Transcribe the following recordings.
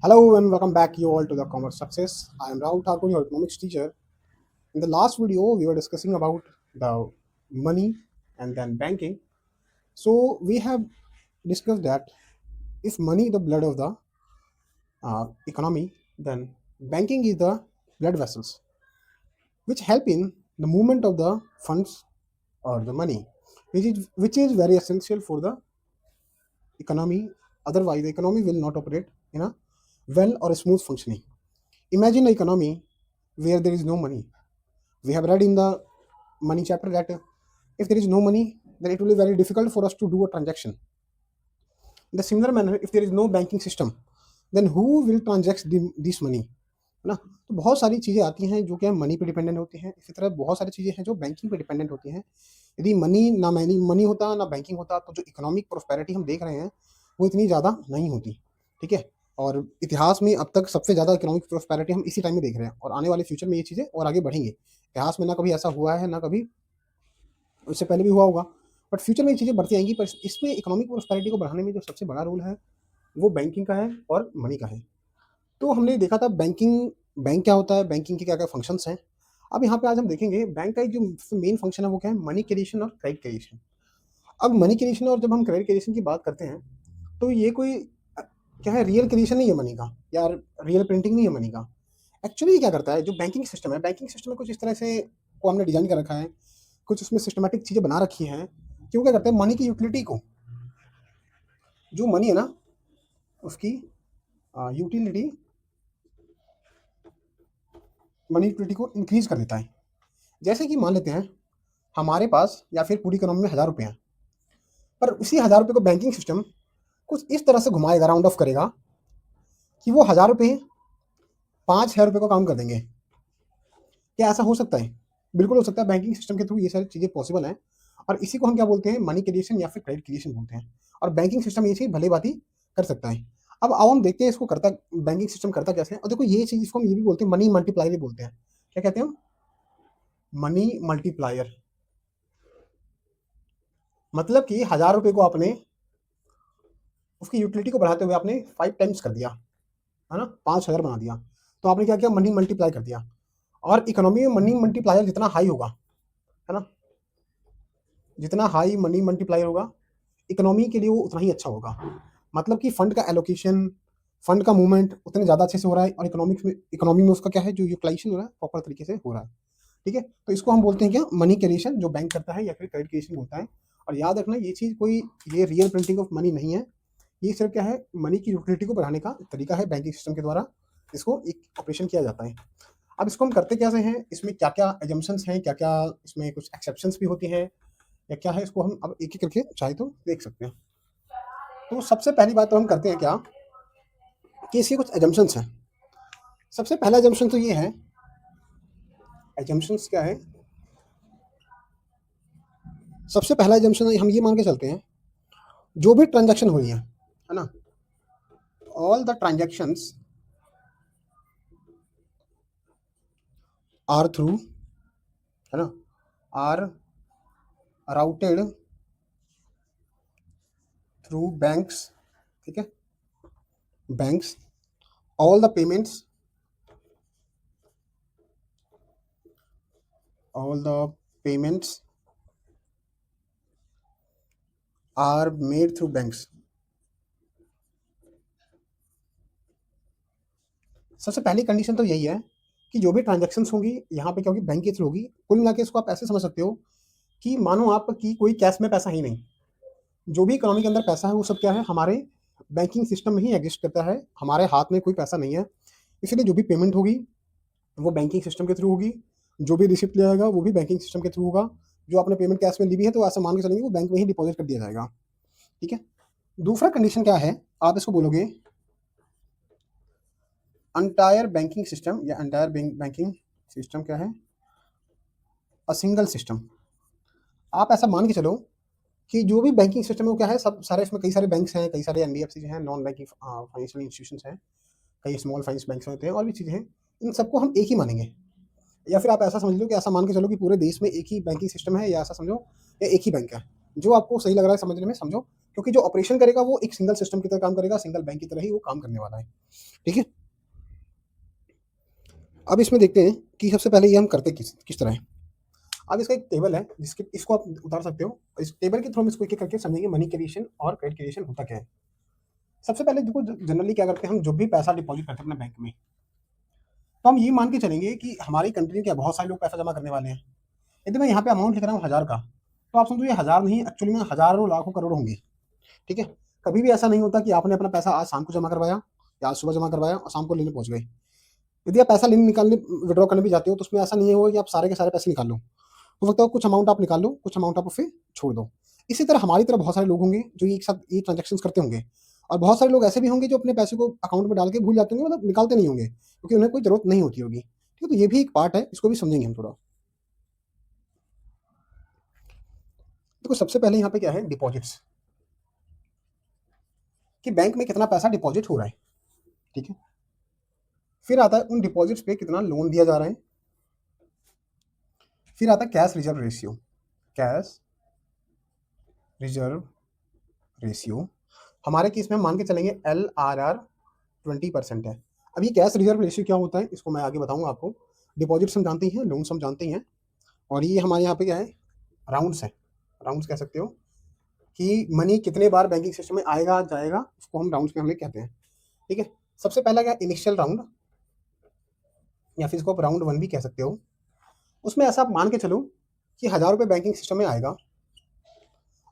Hello and welcome back you all to the Commerce Success. I am Rahul Thakur, your economics teacher. In the last video, we were discussing about the money and then banking. So we have discussed that if money is the blood of the economy, then banking is the blood vessels which help in the movement of the funds or the money, which is very essential for the economy. Otherwise, the economy will not operate in a well or a smooth functioning. Imagine an economy where there is no money. We have read in the money chapter that if there is no money, then it will be very difficult for us to do a transaction. In the similar manner, if there is no banking system, then who will transact this money, है ना? तो बहुत सारी चीज़ें आती हैं जो कि मनी पे डिपेंडेंट होती हैं। इसी तरह बहुत सारी चीज़ें हैं जो बैंकिंग पे डिपेंडेंट होती हैं। यदि मनी होता ना बैंकिंग होता तो जो इकोनॉमिक प्रोस्पेरिटी हम देख रहे हैं वो इतनी ज़्यादा नहीं होती। ठीक है, और इतिहास में अब तक सबसे ज़्यादा इकोनॉमिक प्रोस्पेरिटी हम इसी टाइम में देख रहे हैं और आने वाले फ्यूचर में ये चीज़ें और आगे बढ़ेंगी। इतिहास में ना कभी ऐसा हुआ है ना कभी उससे पहले भी हुआ होगा, बट फ्यूचर में ये चीज़ें बढ़ती आएंगी। पर इसमें इकोनॉमिक प्रोस्पेरिटी को बढ़ाने में जो सबसे बड़ा रोल है वो बैंकिंग का है और मनी का है। तो हमने देखा था बैंक क्या होता है, बैंकिंग के क्या क्या फंक्शंस हैं। अब यहाँ पे आज हम देखेंगे बैंक का एक जो मेन फंक्शन है वो क्या है, मनी क्रिएशन और क्रेडिट क्रिएशन। अब मनी क्रिएशन और जब हम क्रेडिट क्रिएशन की बात करते हैं तो ये कोई क्या है, रियल क्रिएशन नहीं है मनी का या रियल प्रिंटिंग नहीं है मनी का। एक्चुअली क्या करता है, जो बैंकिंग सिस्टम है कुछ इस तरह से को हमने डिजाइन कर रखा है, कुछ उसमें सिस्टमेटिक चीज़ें बना रखी हैं कि वो क्या करते हैं, मनी की यूटिलिटी को, जो मनी है ना उसकी यूटिलिटी मनी यूटिलिटी को इंक्रीज कर देता है। जैसे कि मान लेते हैं हमारे पास या फिर पूरी इकोनॉमी में 1000 रुपये हैं, पर उसी 1000 रुपये को बैंकिंग सिस्टम कुछ इस तरह से घुमाएगा, राउंड ऑफ करेगा कि वो 1000 रुपये 5000 रुपये को काम कर देंगे। क्या ऐसा हो सकता है? बिल्कुल हो सकता है। बैंकिंग सिस्टम के थ्रू ये सारी चीज़ें पॉसिबल हैं और इसी को हम क्या बोलते हैं, मनी क्रिएशन या फिर क्रेडिट क्रिएशन बोलते हैं। और बैंकिंग सिस्टम ये चीज़ भले बाती कर सकता है। अब आओ हम देखते हैं इसको करता बैंकिंग सिस्टम करता कैसे है। और देखो ये चीज़ इसको हम ये भी बोलते हैं, मनी मल्टीप्लायर भी बोलते हैं। क्या कहते हैं हम? Money multiplier. मतलब कि 1000 रुपये को आपने उसकी यूटिलिटी को बढ़ाते हुए आपने 5 टाइम्स कर दिया, है ना, 5000 बना दिया। तो आपने क्या किया, मनी मल्टीप्लाई कर दिया। और इकोनॉमी में मनी मल्टीप्लायर जितना हाई होगा, है ना, जितना हाई मनी मल्टीप्लायर होगा इकोनॉमी के लिए वो उतना ही अच्छा होगा। मतलब कि फंड का एलोकेशन, फंड का मूवमेंट उतने ज़्यादा अच्छे से हो रहा है और इकोनॉमी में उसका क्या है, जो यूटिलाइजेशन हो रहा है प्रॉपर तरीके से हो रहा है। ठीक है, तो इसको हम बोलते हैं क्या, मनी क्रिएशन, जो बैंक करता है या फिर क्रेडिट क्रिएशन बोलता है। और याद रखना ये चीज़ कोई ये रियल प्रिंटिंग ऑफ मनी नहीं है, ये सिर्फ क्या है, मनी की यूटिलिटी को बढ़ाने का तरीका है बैंकिंग सिस्टम के द्वारा इसको एक ऑपरेशन किया जाता है। अब इसको हम करते कैसे हैं, इसमें क्या क्या एजम्पन्स हैं, क्या क्या इसमें कुछ एक्सेप्शंस भी होती हैं या क्या है, इसको हम अब एक एक करके चाहे तो देख सकते हैं। तो सबसे पहली बात तो हम करते हैं क्या कि इसके कुछ एजम्पन्स हैं। सबसे पहला एजम्पन तो ये है, एजम्पन्स क्या है, सबसे पहला एजम्पन हम ये मान के चलते हैं जो भी ट्रांजैक्शन हुई है ना, all the transactions are through, है ना, आर राउटेड थ्रू बैंक्स। ठीक है, banks, all the payments, all the payments are made through banks। सबसे पहली कंडीशन तो यही है कि जो भी ट्रांजैक्शंस होंगी यहाँ पे क्या होगी, बैंक के थ्रू होगी। कुल मिला के इसको आप ऐसे समझ सकते हो कि मानो आपकी कोई कैश में पैसा ही नहीं, जो भी इकोनॉमी के अंदर पैसा है वो सब क्या है, हमारे बैंकिंग सिस्टम में ही एग्जिस्ट करता है, हमारे हाथ में कोई पैसा नहीं है। इसलिए जो भी पेमेंट होगी वो बैंकिंग सिस्टम के थ्रू होगी, जो भी रिसिप्ट लिया जाएगा वो भी बैंकिंग सिस्टम के थ्रू होगा। जो आपने पेमेंट कैश में ली भी है तो ऐसा मान के चलेंगे वो बैंक में ही डिपॉजिट कर दिया जाएगा। ठीक है, दूसरा कंडीशन क्या है, आप इसको बोलोगे अंटायर बैंकिंग सिस्टम या अंटायर बैंकिंग सिस्टम क्या है, अ सिंगल सिस्टम। आप ऐसा मान के चलो कि जो भी बैंकिंग सिस्टम है वो क्या है, सब सारे इसमें कई सारे बैंक्स हैं, कई सारे एनबीएफसी हैं, नॉन बैंकिंग फाइनेंशियल इंस्टीट्यूशंस हैं, कई स्मॉल फाइनेंस बैंक्स होते हैं और भी चीज़ें हैं। इन सबको हम एक ही मानेंगे, या फिर आप ऐसा समझ लो कि ऐसा मान के चलो कि पूरे देश में एक ही बैंकिंग सिस्टम है, या ऐसा समझो या एक ही बैंक है। जो आपको सही लग रहा है समझने में समझो, क्योंकि जो ऑपरेशन करेगा वो एक सिंगल सिस्टम की तरह काम करेगा, सिंगल बैंक की तरह ही वो काम करने वाला है। ठीक है, अब इसमें देखते हैं कि सबसे पहले ये हम करते किस किस तरह है। अब इसका एक टेबल है जिसके इसको आप उतार सकते हो। इस टेबल के थ्रू हम इसको एक एक करके समझेंगे मनी क्रिएशन और क्रेडिट क्रिएशन होता क्या है। सबसे पहले देखो, जनरली क्या करते हैं हम, जब भी पैसा डिपॉजिट करते हैं अपने बैंक में, तो हम ये मान के चलेंगे कि हमारी कंट्री में क्या बहुत सारे लोग पैसा जमा करने वाले हैं। यदि मैं यहाँ पे अमाउंट लिख रहा हूँ 1000 का, तो आप समझो ये 1000 नहीं, एक्चुअली में हजारों लाखों करोड़ होंगे। ठीक है, कभी भी ऐसा नहीं होता कि आपने अपना पैसा आज शाम को जमा करवाया या आज सुबह जमा करवाया और शाम को लेने पहुंच गए। यदि आप पैसा लेने निकालने विड्रॉ करने भी जाते हो तो उसमें ऐसा नहीं होगा कि आप सारे के सारे पैसे निकाल लो। हो सकता है कुछ अमाउंट आप निकाल लो, कुछ अमाउंट आप फिर छोड़ दो। इसी तरह हमारी तरह बहुत सारे लोग होंगे जो एक साथ ये ट्रांजेक्शन करते होंगे, और बहुत सारे लोग ऐसे भी होंगे जो अपने पैसे को अकाउंट में डाल के भूल जाते होंगे, मतलब निकालते नहीं होंगे क्योंकि उन्हें कोई जरूरत नहीं होती होगी। ठीक है, तो ये भी एक पार्ट है, इसको भी समझेंगे हम थोड़ा। देखो सबसे पहले यहाँ पे क्या है, डिपॉजिट्स, कि बैंक में कितना पैसा डिपॉजिट हो रहा है। ठीक है, फिर आता है उन डिपॉजिट्स पे कितना लोन दिया जा रहा है। फिर आता है cash reserve ratio. Cash reserve ratio हमारे केस में हम मान के चलेंगे LRR 20% है। अब ये कैश रिजर्व रेशियो क्या होता है इसको मैं आगे बताऊंगा आपको। डिपॉजिट्स हम जानते हैं, लोन्स हम जानते हैं, और ये हमारे यहाँ पे क्या है, राउंड्स है। राउंड्स कह सकते हो कि मनी कितने बार बैंकिंग सिस्टम में आएगा जाएगा, उसको हम राउंड्स में हम कहते हैं। ठीक है, सबसे पहला क्या, इनिशियल राउंड, या फिर इसको आप राउंड 1 भी कह सकते हो। उसमें ऐसा आप मान के चलो कि 1000 रुपये बैंकिंग सिस्टम में आएगा,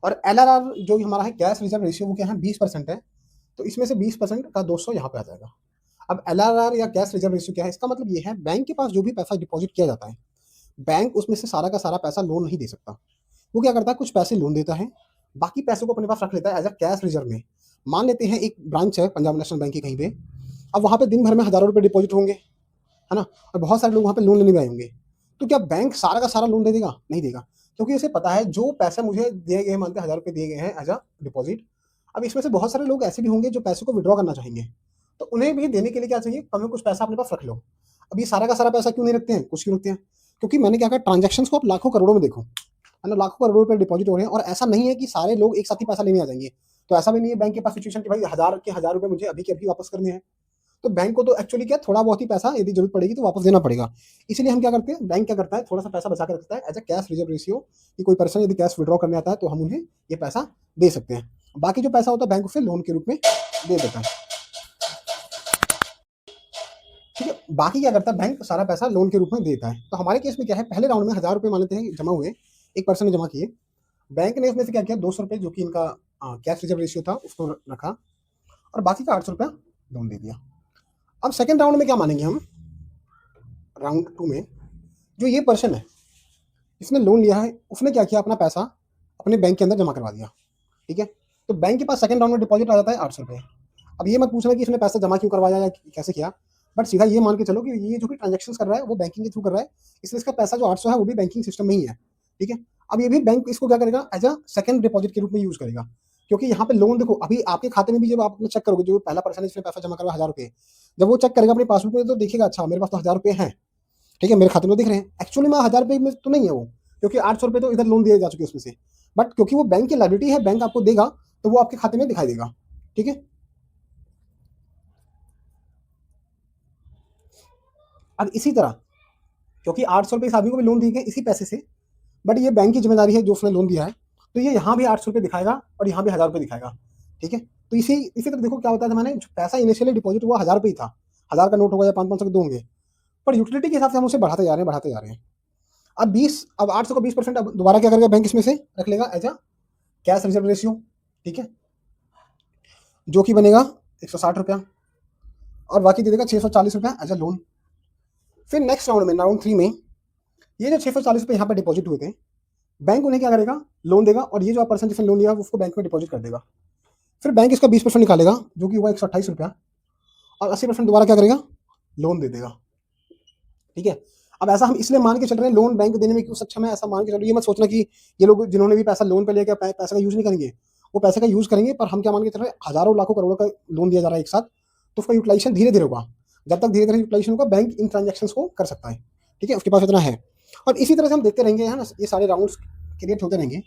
और LRR जो हमारा है कैश रिजर्व रेशियो वो क्या है, 20% है। तो इसमें से 20% का 200 यहाँ पे आ जाएगा। अब LRR या कैश रिजर्व रेशियो क्या है, इसका मतलब ये है बैंक के पास जो भी पैसा डिपॉजिट किया जाता है, बैंक उसमें से सारा का सारा पैसा लोन नहीं दे सकता। वो क्या करता है, कुछ पैसे लोन देता है, बाकी पैसे को अपने पास रख लेता है एज अ कैश रिजर्व में। मान लेते हैं एक ब्रांच है पंजाब नेशनल बैंक की कहीं पे, अब वहाँ पे दिन भर में हजारों रुपए डिपॉजिट होंगे, है ना, और बहुत सारे लोग वहाँ पे लोन लेने भी आए होंगे। तो क्या बैंक सारा का सारा लोन दे देगा? नहीं देगा, क्योंकि उसे पता है जो पैसा मुझे दिए गए, मानते 1000 रुपये दिए गए हैं एज अ डिपॉजिट। अब इसमें से बहुत सारे लोग ऐसे भी होंगे जो पैसे को विड्रॉ करना चाहेंगे, तो उन्हें भी देने के लिए क्या चाहिए, कम कुछ पैसा अपने पास रख लो। अब ये सारा का सारा पैसा क्यों नहीं रखते हैं, कुछ क्यों रखते हैं, क्योंकि मैंने क्या कहा, ट्रांजेक्शन को आप लाखों करोड़ों में देखो, है ना, लाखों करोड़ों रुपए डिपॉजिट हो रहे हैं, और ऐसा नहीं है कि सारे लोग एक साथ ही पैसा लेने आ जाएंगे। तो ऐसा भी नहीं है बैंक के पास सिचुएशन कि भाई 1000 के 1000 रुपए मुझे अभी के अभी वापस करने हैं। तो बैंक को तो एक्चुअली क्या, थोड़ा बहुत ही पैसा यदि जरूरत पड़ेगी तो वापस देना पड़ेगा। इसलिए हम क्या करते हैं, बैंक क्या करता है, थोड़ा सा पैसा बचा के रखता है as a cash reserve ratio, कि कोई पर्सन यदि कैश विड्रॉ करने आता है तो हम उन्हें ये पैसा दे सकते हैं। बाकी जो पैसा होता है बैंक उसे लोन के रूप में दे देता है। ठीक है, बाकी क्या करता है, बैंक सारा पैसा लोन के रूप में देता है। तो हमारे केस में क्या है, पहले राउंड में 1000 रुपये मान लेते हैं जमा हुए, एक पर्सन ने जमा किए, बैंक ने उसमें से क्या किया, 200 रुपये जो कि इनका कैश रिजर्व रेशियो था उसको रखा, और बाकी का 800 रुपया लोन दे दिया। अब सेकेंड राउंड में क्या मानेंगे हम, राउंड 2 में जो ये पर्सन है जिसने लोन लिया है, उसने क्या किया, अपना पैसा अपने बैंक के अंदर जमा करवा दिया। ठीक है, तो बैंक के पास सेकंड राउंड में डिपॉजिट आ जाता है 800 रुपये। अब ये मत पूछना कि इसने पैसा जमा क्यों करवाया या कैसे किया, बट सीधा ये मान के चलो कि ये जो भी ट्रांजेक्शन कर रहा है वो बैंकिंग के थ्रू कर रहा है, इसलिए इसका पैसा जो 800 है वो भी बैंकिंग सिस्टम में ही है। ठीक है, अब ये भी बैंक इसको क्या करेगा, एज अ सेकंड डिपॉजिट के रूप में यूज करेगा, क्योंकि यहाँ पे लोन देखो, अभी आपके खाते में भी जब आप चेक करोगे, जो पहला पर्सन इसने पैसा जमा करवा 1000 रुपये, जब वो चेक करेगा अपनी पासबुक में तो देखेगा, अच्छा मेरे पास तो 1000 रुपये हैं, ठीक है, मेरे खाते में दिख रहे हैं, एक्चुअली में 1000 रुपये में तो नहीं है वो, क्योंकि 800 रुपये तो इधर लोन दिए जा चुके हैं उसमें से, बट क्योंकि वो बैंक की लायबिलिटी है, बैंक आपको देगा तो वो आपके खाते में दिखाई देगा। ठीक है, अब इसी तरह क्योंकि 800 रुपये इस आदमी को भी लोन दिए गए इसी पैसे से, बट ये बैंक की जिम्मेदारी है जो उसने लोन दिया है, तो ये यहाँ भी 800 रुपये दिखाएगा और यहाँ भी 1000 रुपये दिखाएगा। ठीक है, तो इसी तरह देखो क्या होता है, मैंने जो पैसा इनिशियली डिपॉजिट हुआ 1000 रुपये ही था, 1000 का नोट होगा या 500 के दो होंगे, पर यूटिलिटी के हिसाब से हम उसे बढ़ाते जा रहे हैं, बढ़ाते जा रहे हैं। अब 800 का 20% अब दोबारा क्या करेगा, बैंक इसमें से रख लेगा as a cash reserve ratio. ठीक है, जो कि बनेगा 160 रुपया, और बाकी दे देगा 640 रुपया एज अ लोन। फिर नेक्स्ट राउंड में, राउंड 3 में, ये जो 640 रुपये यहाँ पर डिपॉजिट हुए थे, बैंक उन्हें क्या करेगा, लोन देगा, और ये जो पर्सन जिसने लोन लिया उसको बैंक में डिपॉजिट कर देगा। फिर बैंक इसका 20% निकालेगा जो कि हुआ 128 रुपया, और 80% दोबारा क्या करेगा, लोन दे देगा। ठीक है, अब ऐसा हम इसलिए मान के चल रहे हैं, लोन बैंक देने में क्यों सक्षम है, ऐसा मान के चल रहे हैं, ये मत सोचना कि ये लोग जिन्होंने भी पैसा लोन पे लिया पैसे का यूज नहीं करेंगे, वो पैसे का यूज करेंगे, पर हम क्या मान के चल रहे हैं, हजारों लाखों करोड़ों का लोन दिया जा रहा है एक साथ, तो उसका यूटिलाइजेशन धीरे धीरे होगा। जब तक धीरे धीरे यूटिलाइजेशन होगा, बैंक इन ट्रांजेक्शन को कर सकता है। ठीक है, उसके पास इतना है, और इसी तरह से हम देखते रहेंगे, है ना, ये सारे राउंड क्रिएट होते रहेंगे,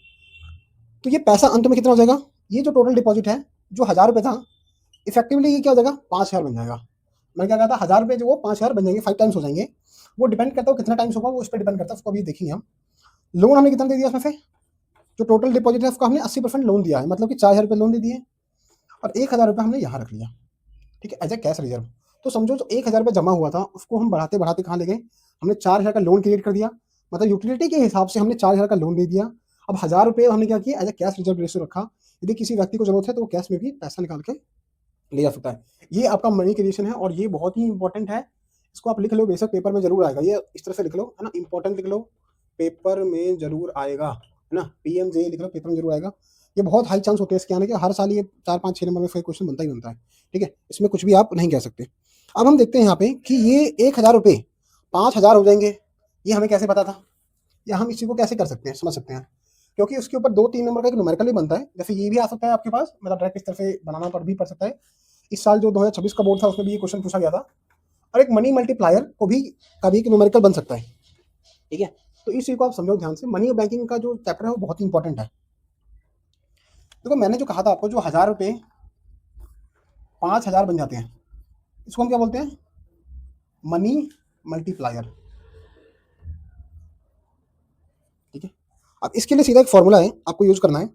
तो ये पैसा अंत में कितना हो जाएगा, ये जो टोटल डिपॉजिट है जो 1000 रुपये था, इफेक्टिवली ये क्या हो जाएगा 5000 बन जाएगा। मैंने क्या कहा था 1000 रुपये जो वो 5000 बन जाएंगे, 5 टाइम्स हो जाएंगे। वो डिपेंड करता है कितना टाइम्स होगा, वो उस पर डिपेंड करता है, उसको अभी देखेंगे हम। लोन हमने कितना दे दिया उसमें से, जो टोटल डिपॉजिट है उसका हमने 80% लोन दिया है, मतलब कि 4000 रुपये लोन दे दिए और 1000 रुपये हमने यहाँ रख लिया, ठीक है, एज ए कैश रिजर्व। तो समझो जो 1000 रुपये जमा हुआ था उसको हम बढ़ाते बढ़ाते कहाँ ले गए, हमने 4000 का लोन क्रिएट कर दिया, मतलब यूटिलिटी के हिसाब से हमने 4000 का लोन दे दिया। अब 1000 रुपये हमने क्या किया, as a cash reserve ratio रखा। यदि किसी व्यक्ति को जरूरत है तो वो कैश में भी पैसा निकाल के ले जा सकता है। ये आपका मनी क्रिएशन है और ये बहुत ही इंपॉर्टेंट है। इसको आप लिख लो, बेशक पेपर में जरूर आएगा, ये इस तरह से लिख लो, है ना, इंपॉर्टेंट लिख लो, पेपर में जरूर आएगा, है ना, पीएमजे लिख लो, पेपर में जरूर आएगा। ये बहुत हाई चांस होते हैं इसके आने के, हर साल ये 4 5 6 नंबर में फिर क्वेश्चन बनता ही बनता है, ठीक है, इसमें कुछ भी आप नहीं कह सकते। अब हम देखते हैं यहाँ पे कि ये 1000 रुपये 5000 हो जाएंगे, ये हमें कैसे पता था, या हम इसी को कैसे कर सकते हैं, समझ सकते हैं, क्योंकि उसके ऊपर 2 3 नंबर का एक न्यूमेरिकल भी बनता है, जैसे ये भी आ सकता है आपके पास, मतलब डायरेक्ट इस तरह से बनाना पर भी पड़ सकता है। इस साल जो 2026 का बोर्ड था उसमें भी ये क्वेश्चन पूछा गया था। और एक मनी मल्टीप्लायर को भी कभी एक न्यूमेरिकल बन सकता है, ठीक है। तो इस चीज को आप समझो ध्यान से, मनी बैंकिंग का जो चैप्टर है वो बहुत ही इंपॉर्टेंट है। देखो मैंने जो कहा था आपको, जो 1000 रुपये 5000 बन जाते हैं, इसको हम क्या बोलते हैं, मनी मल्टीप्लायर, ठीक है। अब इसके लिए सीधा एक फॉर्मूला है, आपको यूज करना है,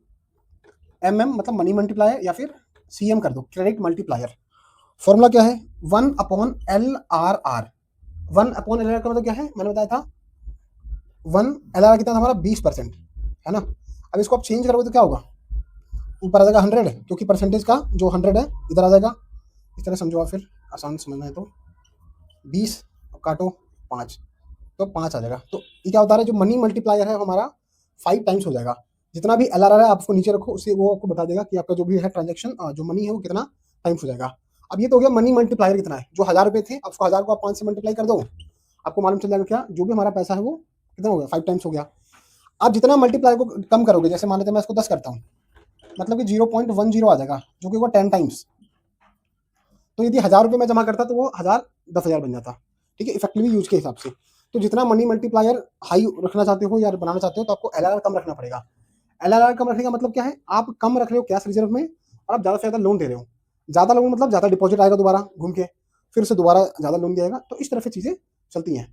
मतलब मनी मल्टीप्लायर, या फिर CM कर दो, क्रेडिट मल्टीप्लायर। फॉर्मूला क्या है, 1/LRR। 1/LRR का मतलब क्या है, मैंने बताया था 1 LRR कितना था हमारा, 20%, है ना। अब इसको आप चेंज करोगे तो क्या होगा, ऊपर आ जाएगा 100, क्योंकि परसेंटेज का जो 100 है इधर आ जाएगा, इस तरह समझो आप, फिर आसान समझना है तो 20 काटो 5, तो 5 आ जाएगा। तो ये क्या होता है, जो मनी मल्टीप्लायर है हमारा 5 टाइम्स हो जाएगा। जितना भी LRR है आप उसको नीचे रखो, उससे वो आपको बता देगा कि आपका जो भी है ट्रांजेक्शन, जो मनी है वो कितना टाइम्स हो जाएगा। अब ये तो हो गया मनी मल्टीप्लायर कितना है, जो 1000 रुपये थे, अब उसको 1000 को आप 5 से मल्टीप्लाई कर दो, आपको मालूम चल जाएगा क्या, जो भी हमारा पैसा है वो कितना हो गया, 5 टाइम्स हो गया। आप जितना मल्टीप्लाई को कम करोगे, जैसे मान लेते हैं मैं इसको 10 करता हूँ, मतलब कि 0.10 आ जाएगा, जो कि वो 10 टाइम्स। तो यदि 1000 रुपये में जमा करता तो वो 1000 बन जाता, ठीक है, इफेक्टिवली यूज के हिसाब से। तो जितना मनी मल्टीप्लायर हाई रखना चाहते हो या बनाना चाहते हो तो आपको LRR कम रखना पड़ेगा। LRR कम रखने का मतलब क्या है, आप कम रख रहे हो कैश रिजर्व में और आप ज़्यादा से ज़्यादा लोन दे रहे हो। ज़्यादा लोन मतलब ज़्यादा डिपॉजिट आएगा दोबारा घूम के, फिर से दोबारा ज़्यादा लोन दिएगा, तो इस तरह से चीज़ें चलती हैं,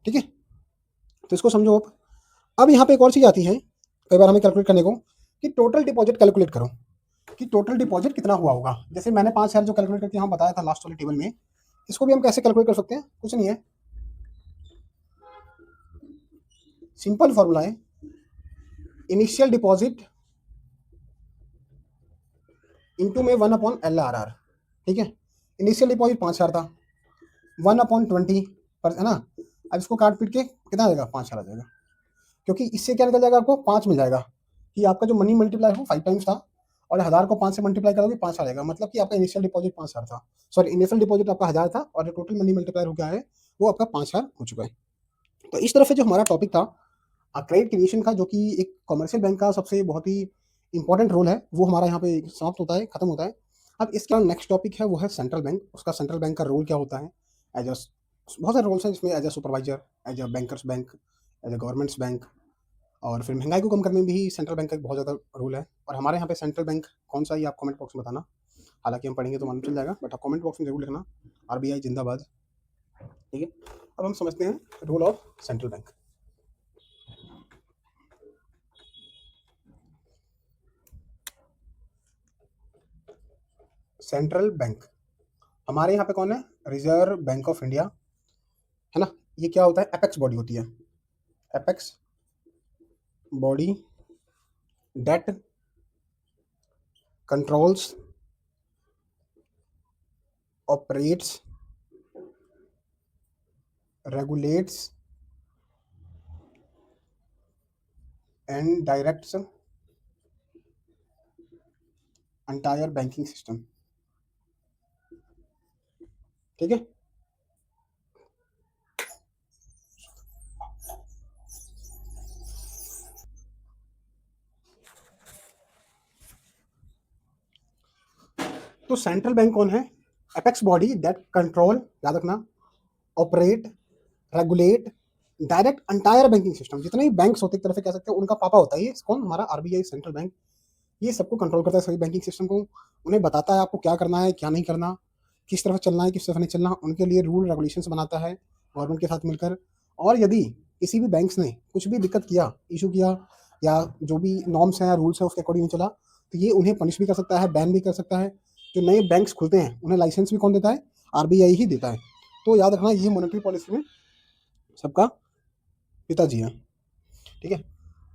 ठीक है। तो इसको समझो आप। अब यहाँ पे एक और चीज़ आती है कई बार हमें कैलकुलेट करने को, कि टोटल डिपॉजिट कैलकुलेट करो कि टोटल डिपॉजिट कितना हुआ होगा। जैसे मैंने 5000 जो कैलकुलेट करके यहाँ बताया था लास्ट वाले टेबल में, इसको भी हम कैसे कैलकुलेट कर सकते हैं, कुछ नहीं है, सिंपल फॉर्मूला है, इनिशियल डिपॉजिट इंटू में 1/LRR, ठीक है। इनिशियल डिपॉजिट 5000 था, 1/20 पर, है ना। अब इसको काट पीट के कितना आ जाएगा, 5000 आ जाएगा, क्योंकि इससे क्या निकल जाएगा, आपको 5 मिल जाएगा, कि आपका जो मनी मल्टीप्लाई हो 5 टाइम्स था, और 1000 को 5 से मल्टीप्लाई करोगे 5 आ जाएगा, मतलब कि आपका इनिशियल डिपॉजिट 5000 था, सॉरी इनिशियल डिपॉजिट आपका 1000 था और जो टोटल मनी मल्टीप्लायर हो गया है वो आपका 5000 हो चुका है। तो इस तरह से जो हमारा टॉपिक था क्रेडिट क्रिएशन का, जो कि एक कमर्शियल बैंक का सबसे बहुत ही इंपॉर्टेंट रोल है, वो हमारा यहाँ पे समाप्त होता है, खत्म होता है। अब इसका नेक्स्ट टॉपिक है वो है सेंट्रल बैंक, उसका सेंट्रल बैंक का रोल क्या होता है, एज अ बहुत सारे रोल्स हैं जिसमें, as a supervisor, as a bankers bank, as a governments bank, और फिर महंगाई को कम करने में भी सेंट्रल बैंक का एक बहुत ज़्यादा रोल है। और हमारे यहाँ पे सेंट्रल बैंक कौन सा, ये आप कमेंट बॉक्स में बताना, हालांकि हम पढ़ेंगे तो मालूम चल जाएगा, बट आप कमेंट बॉक्स में जरूर लिखना, RBI जिंदाबाद, ठीक है। अब हम समझते हैं role of central bank. Central bank हमारे यहाँ पे कौन है, रिजर्व बैंक ऑफ इंडिया, है ना। ये क्या होता है, एपेक्स बॉडी होती है, apex body date controls, operates, regulates and directs entire banking system, ठीक है। तो सेंट्रल बैंक कौन है, एपेक्स बॉडी दैट कंट्रोल, याद रखना, operate, regulate, direct entire banking system, जितने भी बैंक्स होते एक तरह से कह सकते हैं उनका पापा होता है ये, कौन, हमारा RBI सेंट्रल बैंक। ये सबको कंट्रोल करता है, सभी बैंकिंग सिस्टम को। उन्हें बताता है आपको क्या करना है, क्या नहीं करना, किस तरफ चलना है, किस तरफ नहीं चलना। उनके लिए रूल रेगुलेशंस बनाता है गवर्नमेंट के साथ मिलकर। और यदि किसी भी बैंक्स ने कुछ भी दिक्कत किया, इशू किया, या जो भी नॉर्म्स हैं या रूल्स हैं उसके अकॉर्डिंग नहीं चला, तो ये उन्हें पनिश भी कर सकता है, बैन भी कर सकता है। जो नए बैंक्स खुलते हैं उन्हें लाइसेंस भी कौन देता है? आरबीआई ही देता है। तो याद रखना, ये मॉनेटरी पॉलिसी में सबका पिताजी है। ठीक है।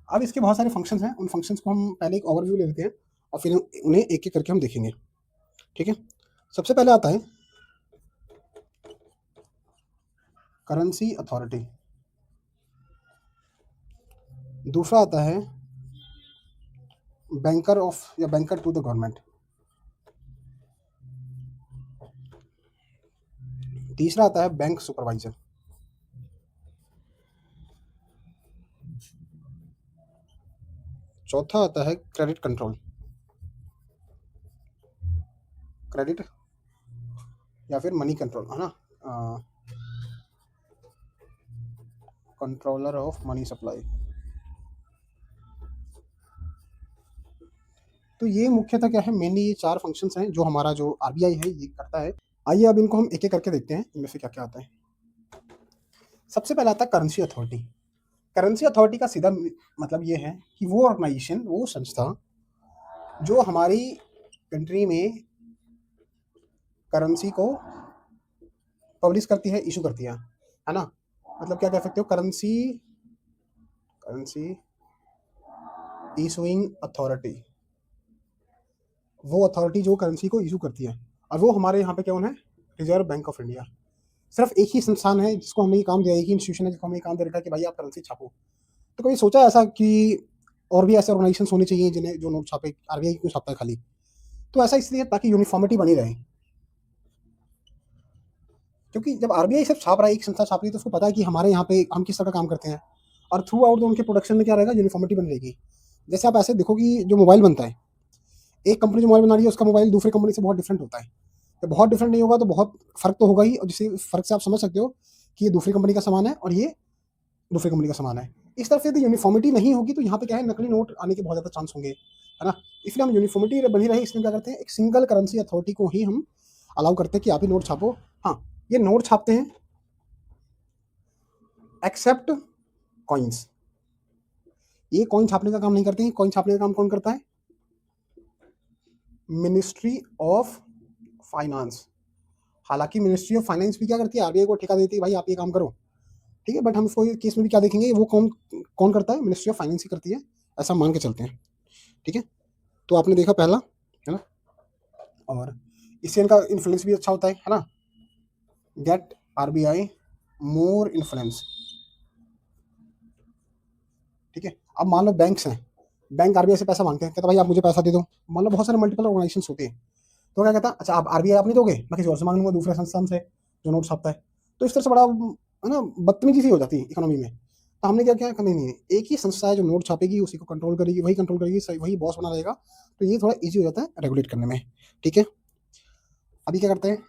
अब इसके बहुत सारे फंक्शंस हैं, उन फंक्शंस को हम पहले एक ओवरव्यू ले लेते हैं और फिर उन्हें एक एक करके हम देखेंगे। ठीक है। सबसे पहले आता है करेंसी अथॉरिटी। दूसरा आता है बैंकर ऑफ या बैंकर टू द गवर्नमेंट। तीसरा आता है बैंक सुपरवाइजर। चौथा आता है क्रेडिट कंट्रोल, क्रेडिट या फिर मनी कंट्रोल, है ना, कंट्रोलर ऑफ मनी सप्लाई। तो ये मुख्यतः क्या है, मेनली ये चार फंक्शंस हैं जो हमारा जो आरबीआई है ये करता है। आइए अब इनको हम एक एक करके देखते हैं, इनमें से क्या क्या आता है। सबसे पहला आता है करेंसी अथॉरिटी। करेंसी अथॉरिटी का सीधा मतलब ये है कि वो ऑर्गेनाइजेशन, वो संस्था जो हमारी कंट्री में करेंसी को पब्लिश करती है, इशू करती है ना। मतलब क्या कह सकते हो, करेंसी करेंसी इशूइंग अथॉरिटी, वो अथॉरिटी जो करेंसी को इशू करती है। और वो हमारे यहाँ पे कौन है? Reserve bank of India. सिर्फ एक ही संस्थान है जिसको हमने ये काम दिया, एक ही इंस्टीट्यूशन है जिसको हमने ये काम दे रखा है कि भाई आप करेंसी छापो। तो कभी सोचा ऐसा कि और भी ऐसे ऑर्गेनाइजेशन होने चाहिए जिन्हें जो नोट छापे? आरबीआई क्यों छापता है खाली? तो ऐसा इसलिए ताकि यूनिफॉर्मिटी बनी रहे। क्योंकि जब आरबीआई सिर्फ छाप रहा है, एक संस्था छाप रही है, तो उसको पता है कि हमारे यहाँ पे हम किस तरह का काम करते हैं। और थ्रू आउट उनके प्रोडक्शन में क्या रहेगा, यूनिफॉर्मिटी बनी रहेगी। जैसे आप ऐसे देखो कि जो मोबाइल बनता है, एक कंपनी जो मोबाइल बना रही है उसका मोबाइल दूसरी कंपनी से बहुत डिफरेंट होता है। जब बहुत डिफरेंट नहीं होगा तो बहुत फर्क तो होगा ही, और जिससे फर्क से आप समझ सकते हो कि ये दूसरी कंपनी का सामान है और ये दूसरी कंपनी का सामान है। इस तरफ से यदि यूनिफॉर्मिटी नहीं होगी तो यहाँ पे क्या है, नकली नोट आने के बहुत ज़्यादा चांस होंगे, है ना। इसलिए हम यूनिफॉर्मिटी बनी रहे, इसलिए क्या करते हैं, एक सिंगल करेंसी अथॉरिटी को ही हम अलाउ करते हैं कि आप ही नोट छापो। हाँ, ये नोट छापते हैं एक्सेप्ट कॉइन्स। ये कॉइन छापने का काम नहीं करते हैं। कॉइन छापने का काम कौन करता है? Ministry of finance. हालांकि मिनिस्ट्री ऑफ फाइनेंस भी क्या करती है, आरबीआई को ठेका देती है, भाई आप ये काम करो। ठीक है, बट हम इसको केस में भी क्या देखेंगे, वो कौन कौन करता है? मिनिस्ट्री ऑफ फाइनेंस ही करती है, ऐसा मान के चलते हैं। ठीक है। तो आपने देखा पहला, है ना। और इससे इनका इन्फ्लुएंस भी अच्छा होता है ना। Get RBI more influence. ठीक है। अब मान लो बैंक्स हैं, बैंक आरबीआई से पैसा मांगते हैं, कहता भाई आप मुझे पैसा दे दो। मान लो बहुत सारे मल्टीपल ऑर्गेनाइजेशन होते हैं, तो क्या कहता है, अच्छा आप आरबीआई आप नहीं दोगे, मैं किसी और से मांग लूंगा, दूसरे संस्थान से जो नोट छापता है। तो इस तरह से बड़ा, है ना, बदतमीजी सी हो जाती है इकोनॉमी में। तो हमने क्या क्या करना नहीं है, एक ही संस्था है जो नोट छापेगी, उसी को कंट्रोल करेगी, वही कंट्रोल करेगी, वही बॉस बना रहेगा। तो ये थोड़ा ईजी हो जाता है रेगुलेट करने में। ठीक है। अभी क्या करते हैं,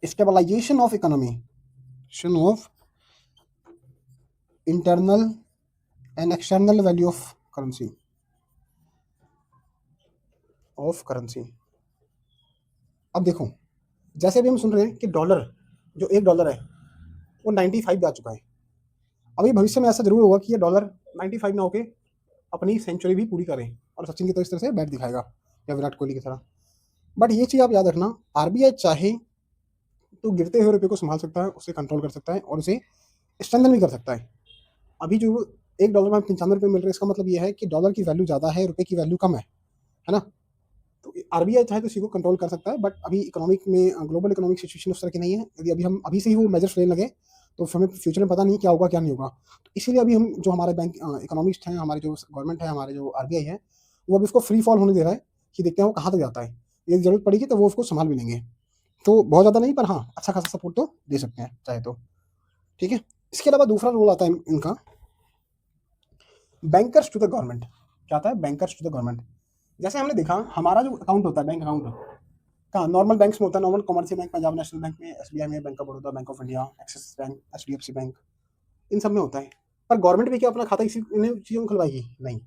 stabilization of economy of internal and external value of currency, अब देखो, जैसे अभी हम सुन रहे हैं कि डॉलर, जो एक डॉलर है वो 95 जा चुका है। अभी भविष्य में ऐसा जरूर होगा कि ये डॉलर 95 ना होके अपनी सेंचुरी भी पूरी करें और सचिन की तो इस तरह से बैट दिखाएगा, या विराट कोहली की तरह। बट ये चीज़ आप याद रखना, आरबीआई चाहे तो गिरते हुए रुपये को संभाल सकता है, उसे कंट्रोल कर सकता है और उसे स्ट्रेंथन भी कर सकता है। अभी जो एक डॉलर में 95 रुपये मिल रहे हैं, इसका मतलब ये है कि डॉलर की वैल्यू ज़्यादा है, रुपये की वैल्यू कम है ना। तो आरबीआई चाहे तो इसी को कंट्रोल कर सकता है, बट अभी इकोनॉमिक में, ग्लोबल इकोनॉमिक सिचुएशन उस तरह की नहीं है। यदि अभी हम अभी से ही वो मेजर्स लेने लगे तो हमें फ्यूचर में पता नहीं क्या होगा क्या नहीं होगा। तो इसीलिए अभी हम जो हमारे बैंक इकोनॉमिस्ट हैं, हमारे जो गवर्नमेंट है, हमारे जो आरबीआई है, वो अभी उसको फ्री फॉल होने दे रहा है कि देखते हैं वो कहाँ तक जाता है। ये जरूरत पड़ेगी तो वो उसको संभाल भी लेंगे। तो बहुत ज़्यादा नहीं, पर हाँ अच्छा खासा सपोर्ट तो दे सकते हैं चाहे तो। ठीक है। इसके अलावा दूसरा रोल आता है इनका, बैंकर्स टू द गवर्नमेंट। क्या आता है? Bankers to the government. जैसे हमने देखा, हमारा जो अकाउंट होता है, बैंक अकाउंट कहाँ नॉर्मल बैंक्स में होता है, normal commercial bank, Punjab national bank में, एसबीआई में, bank of Baroda, bank of India, Axis bank, HDFC bank, इन सब में होता है। पर गवर्नमेंट भी क्या अपना खाता इसी इन चीज़ों में खुलवाएगी? नहीं।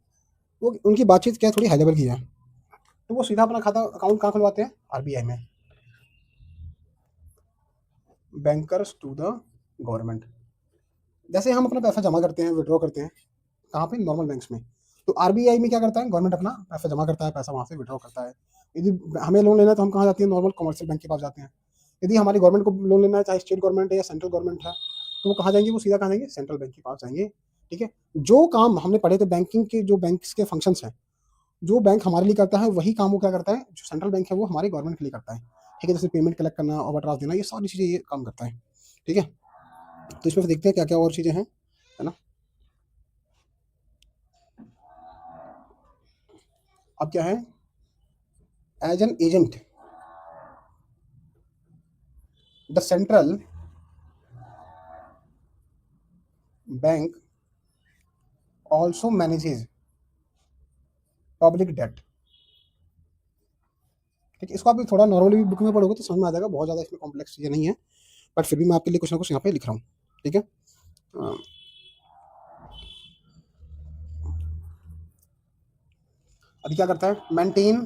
वो उनकी बातचीत क्या है, थोड़ी हाई लेवल की है। तो वो सीधा अपना खाता अकाउंट कहाँ खुलवाते हैं? आरबीआई में। Bankers to the government. जैसे हम अपना पैसा जमा करते हैं, विड्रॉ करते हैं, कहाँ पे? नॉर्मल बैंक्स में। तो आरबीआई में क्या करता है? गवर्नमेंट अपना पैसा जमा करता है, पैसा वहाँ से विड्रॉ करता है। यदि हमें लोन लेना है तो हम कहाँ जाते हैं? नॉर्मल कमर्शियल बैंक के पास जाते हैं। यदि हमारी गवर्नमेंट को लोन लेना है, चाहे स्टेट गवर्नमेंट है या सेंट्रल गवर्नमेंट है, तो वो कहाँ जाएंगे? वो सीधा कहाँ जाएंगे? सेंट्रल बैंक के पास जाएंगे। ठीक है। जो काम हमने पढ़े थे बैंकिंग के, जो बैंक्स के फंक्शंस हैं, जो बैंक हमारे लिए करता है वही काम वो क्या करता है, जो सेंट्रल बैंक है वो हमारे गवर्नमेंट के लिए करता है। ठीक है। जैसे पेमेंट कलेक्ट करना, ओवरड्राफ्ट देना, ये सारी चीज़ें ये काम करता है। ठीक है। तो इसमें देखते हैं क्या क्या और चीज़ें हैं, है ना। अब क्या है? As an agent the central bank also manages public debt. ठीक है। इसको आप थोड़ा नॉर्मली भी बुक में पढ़ोगे तो समझ में आ जाएगा, बहुत ज़्यादा इसमें कॉम्प्लेक्स चीज़ें नहीं है, बट फिर भी मैं आपके लिए कुछ ना कुछ यहाँ पे लिख रहा हूँ। ठीक है। अभी क्या करता है? Maintain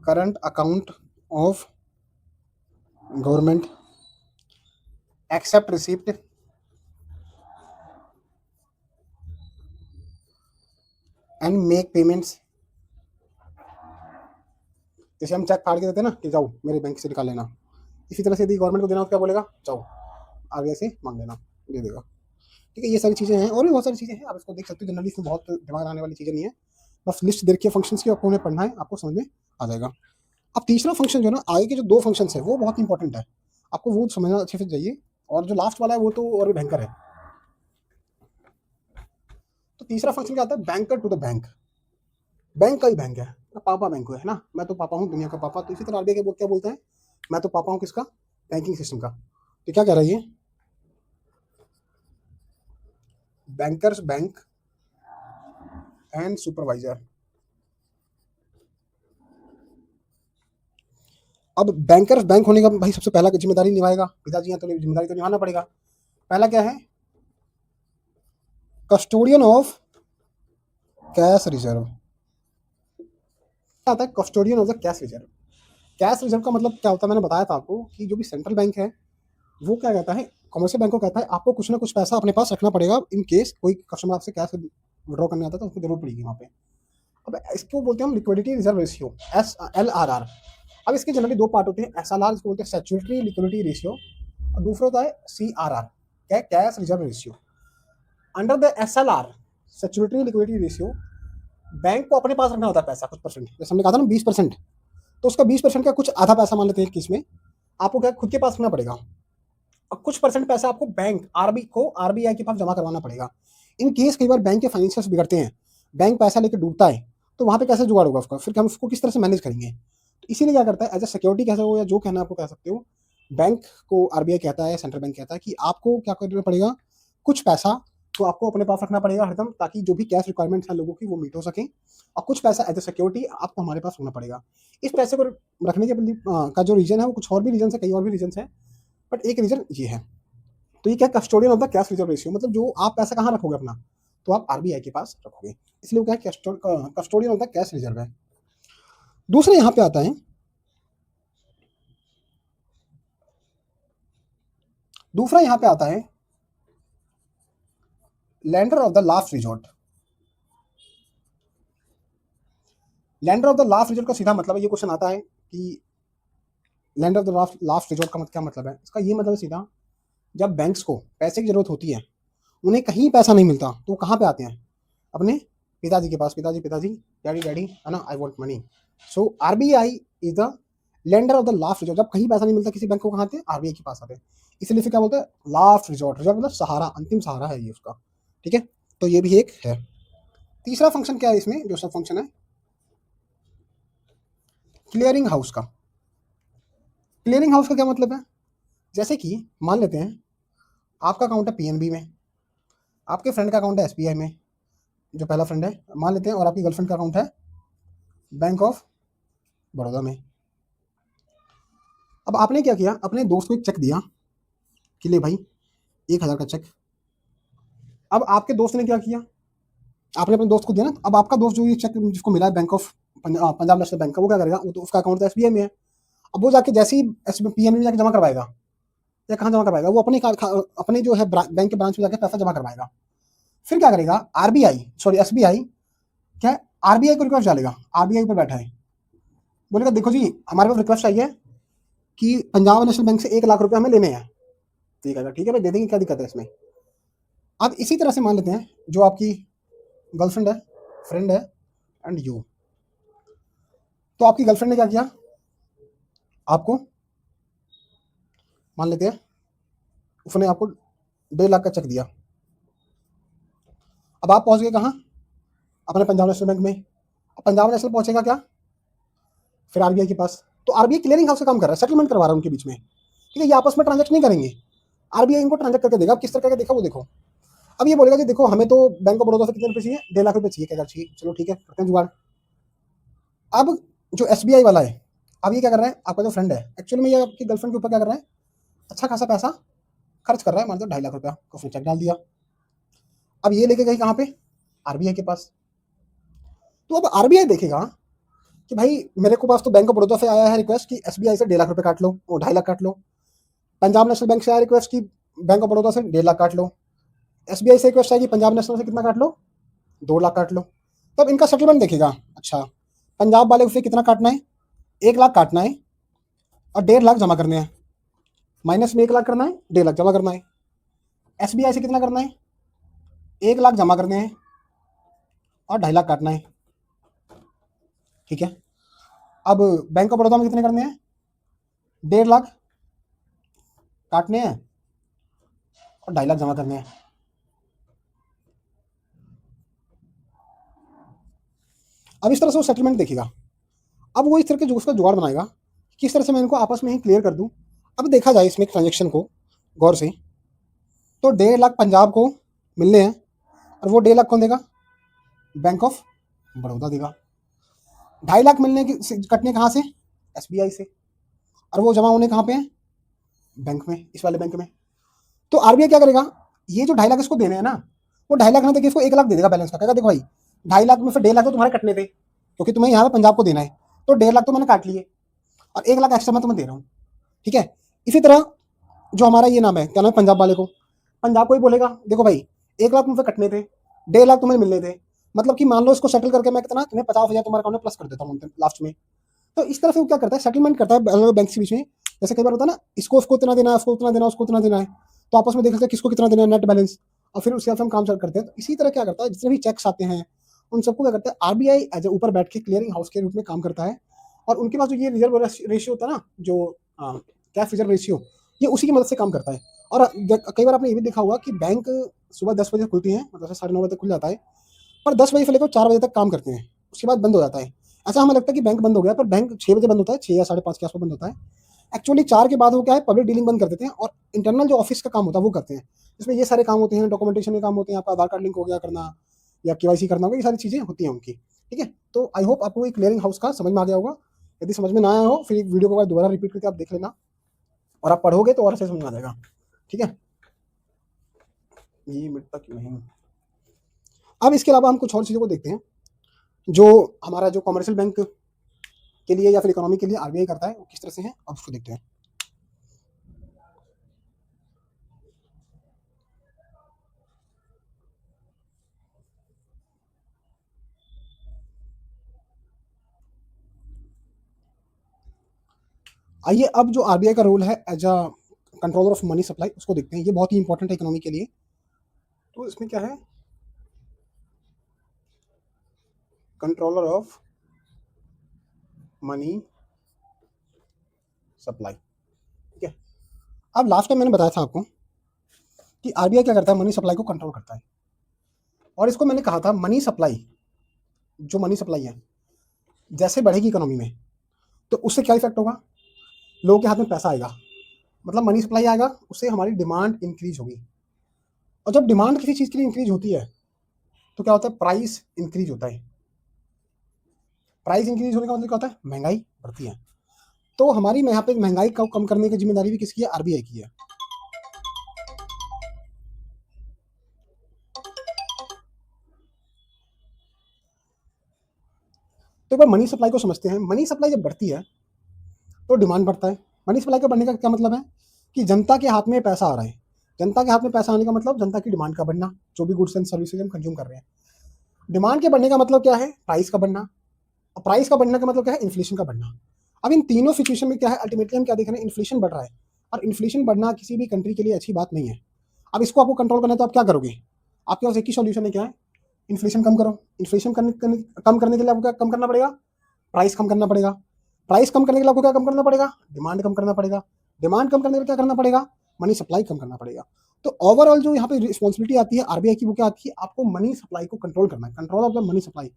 current account of government accept receipt and make payments. जैसे हम चेक फाड़ के देते हैं ना कि जाओ मेरे बैंक से निकाल लेना, इसी तरह से यदि गवर्नमेंट को देना हो तो क्या बोलेगा? जाओ आगे से मांग लेना, दे देगा। ठीक है। ये सारी चीज़ें हैं और भी बहुत सारी चीज़ें हैं, आप इसको देख सकते हो। जनरली इसमें बहुत दिमाग लगाने वाली चीज़ें नहीं है, बस लिस्ट देखिए फंक्शंस की, आपको उन्हें पढ़ना है, आपको समझ में आ जाएगा। अब तीसरा फंक्शन जो है ना, आगे के जो दो फंक्शंस है वो बहुत इंपॉर्टेंट है, आपको वो समझना अच्छे से चाहिए। और जो लास्ट वाला है वो तो और भी भयंकर है। तो तीसरा फंक्शन क्या आता है? Banker to the bank. Bank का ही बैंक है, पापा बैंक है ना, मैं तो पापा हूँ दुनिया का पापा। तो इसी तरह आरबीआई के क्या बोलते हैं? मैं तो पापा हूँ किसका? बैंकिंग सिस्टम का। तो क्या कह रहा है ये? Bankers bank and supervisor. अब बैंकर्स बैंक होने का भाई सबसे पहला जिम्मेदारी निभाएगा पिताजी हैं, तो जिम्मेदारी तो निभाना पड़ेगा। पहला क्या है? Custodian of cash reserve. आता है custodian of the cash reserve. Cash reserve का मतलब क्या होता है? मैंने बताया था आपको कि जो भी सेंट्रल बैंक है वो क्या कहता है, कमर्शियल बैंक को कहता है आपको कुछ ना कुछ पैसा अपने पास रखना पड़ेगा, इन केस कोई कस्टमर आपसे कैश विड्रॉ करने आता है तो उसको जरूरत पड़ेगी वहाँ पे। अब इसको बोलते हैं हम लिक्विडिटी रिजर्व रेशियो, SLRR। अब इसके जनरली दो पार्ट होते हैं। SLR इसको बोलते हैं स्टैट्यूटरी लिक्विडिटी रेशियो, और दूसरा होता है CRR, क्या? Cash reserve ratio. Under the SLR statutory liquidity ratio, bank को अपने पास रखना होता है पैसा कुछ परसेंट, जैसे हमने कहा था ना 20%, तो उसका 20% का कुछ आधा पैसा मान लेते हैं किसमें, आपको क्या खुद के पास रखना पड़ेगा, और कुछ परसेंट पैसा आपको बैंक आरबीआई के पास जमा करवाना पड़ेगा। इन केस कई बार बैंक के फाइनेंशियल्स बिगड़ते हैं, बैंक पैसा लेकर डूबता है, तो वहाँ पे कैसे जुगाड़ होगा उसका, फिर हम उसको किस तरह से मैनेज करेंगे? तो इसीलिए क्या करता है, एज ए सिक्योरिटी कह सकते हो या जो कहना आपको कह सकते हो, बैंक को आरबीआई कहता है, सेंट्रल बैंक कहता है कि आपको क्या करना पड़ेगा, कुछ पैसा तो आपको अपने पास रखना पड़ेगा हरदम, ताकि जो भी कैश रिक्वायरमेंट्स हैं लोगों की वो मीट हो सके, और कुछ पैसा एज ए सिक्योरिटी आपको हमारे पास रखना पड़ेगा। इस पैसे को रखने के का जो रीजन है वो कुछ और भी रीजन है, कई और भी रीजन है, बट एक रीजन ये है। तो ये क्या? Custodian of the cash reserve ratio, मतलब जो आप पैसा कहाँ रखोगे अपना, तो आप आरबीआई के पास रखोगे, इसलिए वो क्या है? Custodian of the cash reserve है। दूसरा यहाँ पे आता है, दूसरा यहाँ पे आता है lender of the last resort. Lender of the last resort का सीधा मतलब है, ये क्वेश्चन आता है कि lender of the last resort का क्या मतलब है? इसका ये मतलब है सीधा, जब बैंक्स को पैसे की जरूरत होती है, उन्हें कहीं पैसा नहीं मिलता, तो कहाँ पे आते हैं? अपने पिताजी के पास। पिताजी पिताजी, डैडी डैडी, है ना, I want money. So RBI is the lender of the last resort. जब कहीं पैसा नहीं मिलता किसी बैंक को, कहाँ आते हैं? आरबीआई के पास आते हैं। इसलिए फिर क्या बोलते हैं? Last resort. रिजॉर्ट मतलब सहारा, अंतिम सहारा है ये उसका। ठीक है। तो ये भी एक है। तीसरा फंक्शन क्या है इसमें, जो सब फंक्शन है, क्लियरिंग हाउस का। क्लियरिंग हाउस का क्या मतलब है? जैसे कि मान लेते हैं आपका अकाउंट है पीएनबी में, आपके फ्रेंड का अकाउंट है एसबीआई में, जो पहला फ्रेंड है मान लेते हैं, और आपकी गर्लफ्रेंड का अकाउंट है बैंक ऑफ बड़ौदा में। अब आपने क्या किया, अपने दोस्त को एक चेक दिया कि ले भाई 1,000 का चेक, अब आपके दोस्त ने क्या किया, आपने अपने दोस्त को दिया ना, अब आपका दोस्त जो ये चेक जिसको मिला है bank of Punjab national bank का, वो क्या करेगा, वो तो उसका अकाउंट तो एसबीआई में है। अब वो जाके जैसे ही पीएनबी में जाके जमा करवाएगा, या कहाँ जमा करवाएगा, वो अपने जो है बैंक के ब्रांच में जाके पैसा जमा करवाएगा। फिर क्या करेगा, आरबीआई सॉरी एसबीआई, क्या है, आरबीआई को रिक्वेस्ट डालेगा, आरबीआई पर बैठा है, बोलेगा देखो जी हमारे पास रिक्वेस्ट आई है कि पंजाब नेशनल बैंक से 1 लाख रुपए हमें लेने हैं। तो ये कहेगा ठीक है भाई दे देंगे, क्या दिक्कत है इसमें। अब इसी तरह से मान लेते हैं जो आपकी गर्लफ्रेंड है, फ्रेंड है एंड यू। तो आपकी गर्लफ्रेंड ने क्या किया, आपको मान लेते हैं उसने आपको 1.5 लाख का चेक दिया। अब आप पहुंच गए कहाँ, अपने पंजाब नेशनल बैंक में। अब पंजाब नेशनल पहुंचेगा क्या, फिर आरबीआई के पास। तो आरबीआई क्लियरिंग हाउस का काम कर रहा है, सेटलमेंट करवा रहा है उनके बीच में, ठीक है। ये आपस में ट्रांजेक्ट नहीं करेंगे, आरबीआई इनको ट्रांजेक्ट करके देगा। किस तरह का देखा वो देखो। अब ये बोलेगा जी देखो हमें तो बैंक ऑफ बड़ौदा से कितने रुपए चाहिए, 1.5 लाख रुपए चाहिए, क्या चाहिए, चलो ठीक है करते हैं जुगाड़। अब जो एसबीआई वाला है, अब ये क्या कर रहा है, आपका जो फ्रेंड है एक्चुअली में ये आपकी गर्लफ्रेंड के ऊपर क्या कर रहा है, अच्छा खासा पैसा खर्च कर रहा है, मान लो 2.5 लाख रुपया उसने चेक डाल दिया। अब ये लेके गई कहाँ पे, आरबीआई के पास। तो अब आरबीआई देखेगा कि भाई मेरे को पास तो बैंक ऑफ बड़ौदा से आया है रिक्वेस्ट कि एसबीआई से 1.5 लाख रुपए काट लो, वो 2.5 लाख काट लो। पंजाब नेशनल बैंक से आया रिक्वेस्ट कि बैंक ऑफ बड़ौदा से 1.5 लाख काट लो। एसबीआई से रिक्वेस्ट आएगी पंजाब नेशनल से कितना काट लो, 2 लाख काट लो। तब इनका सेटलमेंट देखेगा, अच्छा पंजाब वाले उसे कितना काटना है, 1 लाख काटना है और 1.5 लाख जमा करने हैं, माइनस में 1 लाख करना है, 1.5 लाख जमा करना है। एसबीआई से कितना करना है, 1 लाख जमा करने हैं और 2.5 लाख काटना है, ठीक है। अब बैंक ऑफ बड़ौदा में कितने करने हैं, 1.5 लाख काटने हैं और 2.5 लाख जमा करने हैं। अब इस तरह से वो सेटलमेंट देखेगा। अब वो इस तरह के जो उसका जुगाड़ बनाएगा, किस तरह से मैं इनको आपस में ही क्लियर कर दूं। अब देखा जाए इसमें ट्रांजेक्शन को गौर से, तो 1.5 लाख पंजाब को मिलने हैं और वो 1.5 लाख कौन देगा, बैंक ऑफ बड़ौदा देगा। 2.5 लाख मिलने की कटने कहाँ से, एसबीआई से, और वो जमा होने कहाँ पे हैं, बैंक में, इस वाले बैंक में। तो आरबीआई क्या करेगा, ये जो 2.5 लाख इसको देने हैं ना, वो 2.5 लाख ना देके इसको 1 लाख दे देगा बैलेंस का। कहेगा देखो भाई 2.5 लाख में से 1.5 लाख तो तुम्हारे कटने थे क्योंकि तुम्हें यहाँ पे पंजाब को देना है, तो 1.5 लाख तो मैंने काट लिए और 1 लाख एक्स्ट्रा मैं तुम्हें दे रहा हूँ, ठीक है। इसी तरह जो हमारा ये नाम है, क्या नाम है, पंजाब वाले को, पंजाब को ही बोलेगा देखो भाई 1 लाख मुझे कटने थे, 1.5 लाख तुम्हें मिलने थे, मतलब कि मान लो इसको सेटल करके मैं कितना तुम्हें 50,000 तुम्हारे अकाउंट में प्लस कर देता हूँ लास्ट में। तो इस तरह से वो क्या करता है, सेटलमेंट करता है बैंक के बीच में। जैसे कई बार होता है ना, इसको उसको इतना देना है, उसको उतना देना है, उसको उतना देना है, तो आपस में देख लेते हैं किसको कितना देना है, नेट बैलेंस, और फिर उसके बाद हम काम करते हैं। तो इसी तरह क्या करता है, जितने भी चेक्स आते हैं उन सबको क्या करता है आरबीआई एज ऊपर बैठ के क्लियरिंग हाउस के रूप में काम करता है। और उनके पास जो ये रिजर्व रेशियो होता है ना, जो कैश रिजर्व रेशियो, ये उसी की मदद से काम करता है। और कई बार आपने ये भी देखा होगा कि बैंक सुबह 10 बजे खुलती है, मतलब 9:30 तक खुल जाता है, पर 10 बजे से लेकर 4 बजे तक काम करते हैं, उसके बाद बंद हो जाता है। ऐसा हमें लगता है कि बैंक बंद हो गया, पर बैंक 6 बजे बंद होता है, 6 या 5:30 के आसपास बंद होता है। एक्चुअली 4 के बाद वो क्या है, पब्लिक डीलिंग बंद कर देते हैं और इंटरनल जो ऑफिस का काम होता है वो करते हैं। इसमें ये सारे काम होते हैं, डॉक्यूमेंटेशन के काम होते हैं, आपका आधार कार्ड लिंक हो गया करना या केवाईसी करना होगा, ये सारी चीज़ें होती हैं उनकी, ठीक है। तो आई होप आपको ये क्लियरिंग हाउस का समझ में आ गया होगा। यदि समझ में ना आया हो फिर एक वीडियो को दोबारा रिपीट करके आप देख लेना, और आप पढ़ोगे तो और अच्छे समझ में आ जाएगा, ठीक है। ये मिनट तक नहीं। अब इसके अलावा हम कुछ और चीज़ों को देखते हैं जो हमारा जो कॉमर्शियल बैंक के लिए या फिर इकोनॉमी के लिए आरबीआई करता है, वो किस तरह से है, अब उसको देखते हैं। आइए अब जो आरबीआई का रोल है as a controller of money supply उसको देखते हैं। ये बहुत ही इंपॉर्टेंट है इकोनॉमी के लिए। तो इसमें क्या है, कंट्रोलर ऑफ मनी सप्लाई, ठीक है। अब लास्ट टाइम मैंने बताया था आपको कि आरबीआई क्या करता है, मनी सप्लाई को कंट्रोल करता है। और इसको मैंने कहा था मनी सप्लाई, जो मनी सप्लाई है जैसे बढ़ेगी इकोनॉमी में तो उससे क्या इफेक्ट होगा, लोगों के हाथ में पैसा आएगा, मतलब मनी सप्लाई आएगा, उससे हमारी डिमांड इंक्रीज होगी। और जब डिमांड किसी चीज़ के लिए इंक्रीज होती है तो क्या होता है, प्राइस इंक्रीज होता है। प्राइस इंक्रीज होने का मतलब क्या होता है, महंगाई बढ़ती है। तो हमारी यहाँ पे महंगाई को कम करने की जिम्मेदारी भी किसकी है, आरबीआई की है। एक बार मनी सप्लाई को समझते हैं। मनी सप्लाई जब बढ़ती है तो डिमांड बढ़ता है। मनी सप्लाई के बढ़ने का क्या मतलब है कि जनता के हाथ में पैसा आ रहा है। जनता के हाथ में पैसा आने का मतलब जनता की डिमांड का बढ़ना, जो भी गुड्स एंड सर्विसेज हम कंज्यूम कर रहे हैं। डिमांड के बढ़ने का मतलब क्या है? प्राइस का बढ़ना। और प्राइस का बढ़ने का मतलब क्या है? इन्फ्लेशन का बढ़ना। अब इन तीनों सिचुएशन में क्या है, अल्टीमेटली हम क्या देख रहे हैं? इन्फ्लेशन बढ़ रहा है, और इन्फ्लेशन बढ़ना किसी भी कंट्री के लिए अच्छी बात नहीं है। अब इसको आपको कंट्रोल करना है तो आप क्या करोगे? आपके पास एक ही सॉल्यूशन है, क्या है? इन्फ्लेशन कम करो। इन्फ्लेशन कम करने के लिए आपको क्या कम करना पड़ेगा? प्राइस कम करना पड़ेगा। प्राइस कम करने के लिए आपको क्या कम करना पड़ेगा? डिमांड कम करना पड़ेगा। डिमांड कम करने के लिए क्या करना पड़ेगा? मनी सप्लाई कम करना पड़ेगा। तो ओवरऑल जो यहाँ पे रिस्पॉन्सिबिलिटी आती है आरबीआई की, वो क्या आती है? आपको मनी सप्लाई को कंट्रोल करना है, control of the money supply.